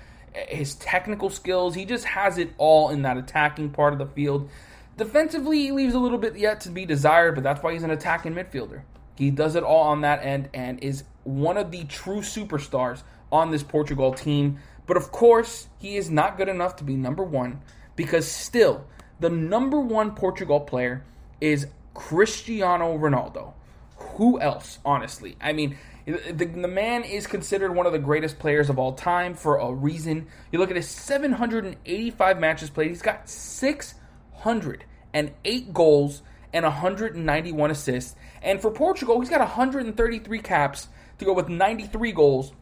technical skills, he just has it all in that attacking part of the field. Defensively, he leaves a little bit yet to be desired, but that's why he's an attacking midfielder. He does it all on that end and is one of the true superstars on this Portugal team. But of course, he is not good enough to be number 1, because still, the number 1 Portugal player is Cristiano Ronaldo. Who else, honestly? I mean, the man is considered one of the greatest players of all time for a reason. You look at his 785 matches played, he's got 608 goals and 191 assists. And for Portugal, he's got 133 caps to go with 93 goals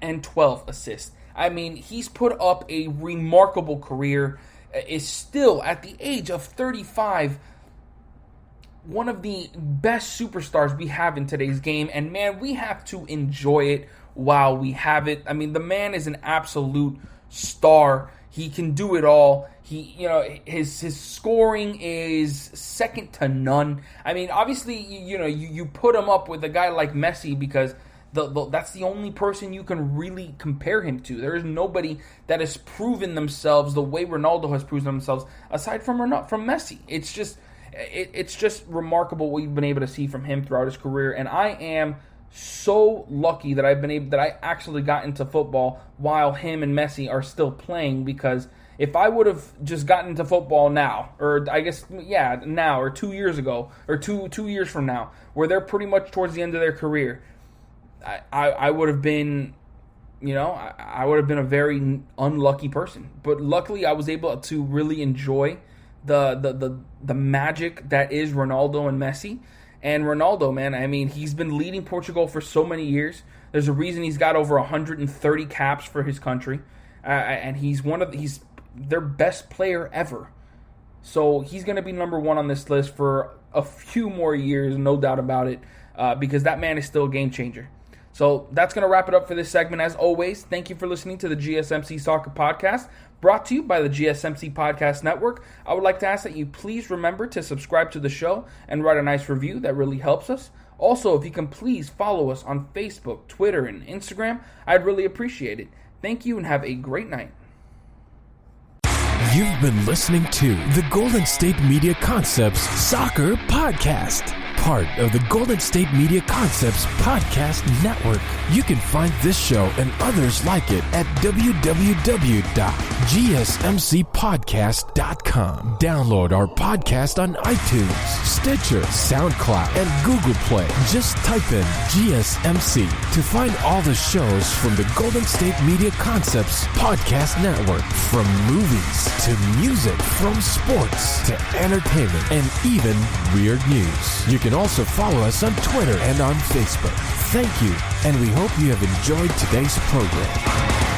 and 12 assists. I mean, he's put up a remarkable career, is still, at the age of 35, one of the best superstars we have in today's game, and man, we have to enjoy it while we have it. I mean, the man is an absolute star. He can do it all. His scoring is second to none. I mean, obviously, you put him up with a guy like Messi because that's the only person you can really compare him to. There is nobody that has proven themselves the way Ronaldo has proven themselves, aside from Messi. It's just remarkable what we've been able to see from him throughout his career, and I am so lucky that I actually got into football while him and Messi are still playing, because if I would have just gotten into football now, or I guess, now, or 2 years ago, or two years from now, where they're pretty much towards the end of their career, I would have been, I would have been a very unlucky person. But luckily, I was able to really enjoy the magic that is Ronaldo and Messi. And Ronaldo, man, I mean, he's been leading Portugal for so many years. There's a reason he's got over 130 caps for his country, and he's their best player ever. So he's going to be number 1 on this list for a few more years, no doubt about it, because that man is still a game changer. So that's going to wrap it up for this segment. As always, thank you for listening to the GSMC Soccer Podcast, brought to you by the GSMC Podcast Network. I would like to ask that you please remember to subscribe to the show and write a nice review. That really helps us. Also, if you can please follow us on Facebook, Twitter, and Instagram, I'd really appreciate it. Thank you and have a great night. You've been listening to the Golden State Media Concepts Soccer Podcast, part of the Golden State Media Concepts Podcast Network. You can find this show and others like it at www.gsmc.com. GSMCpodcast.com. Download our podcast on iTunes, Stitcher, SoundCloud, and Google Play. Just type in GSMC to find all the shows from the Golden State Media Concepts Podcast Network. From movies to music, from sports to entertainment, and even weird news. You can also follow us on Twitter and on Facebook. Thank you, and we hope you have enjoyed today's program.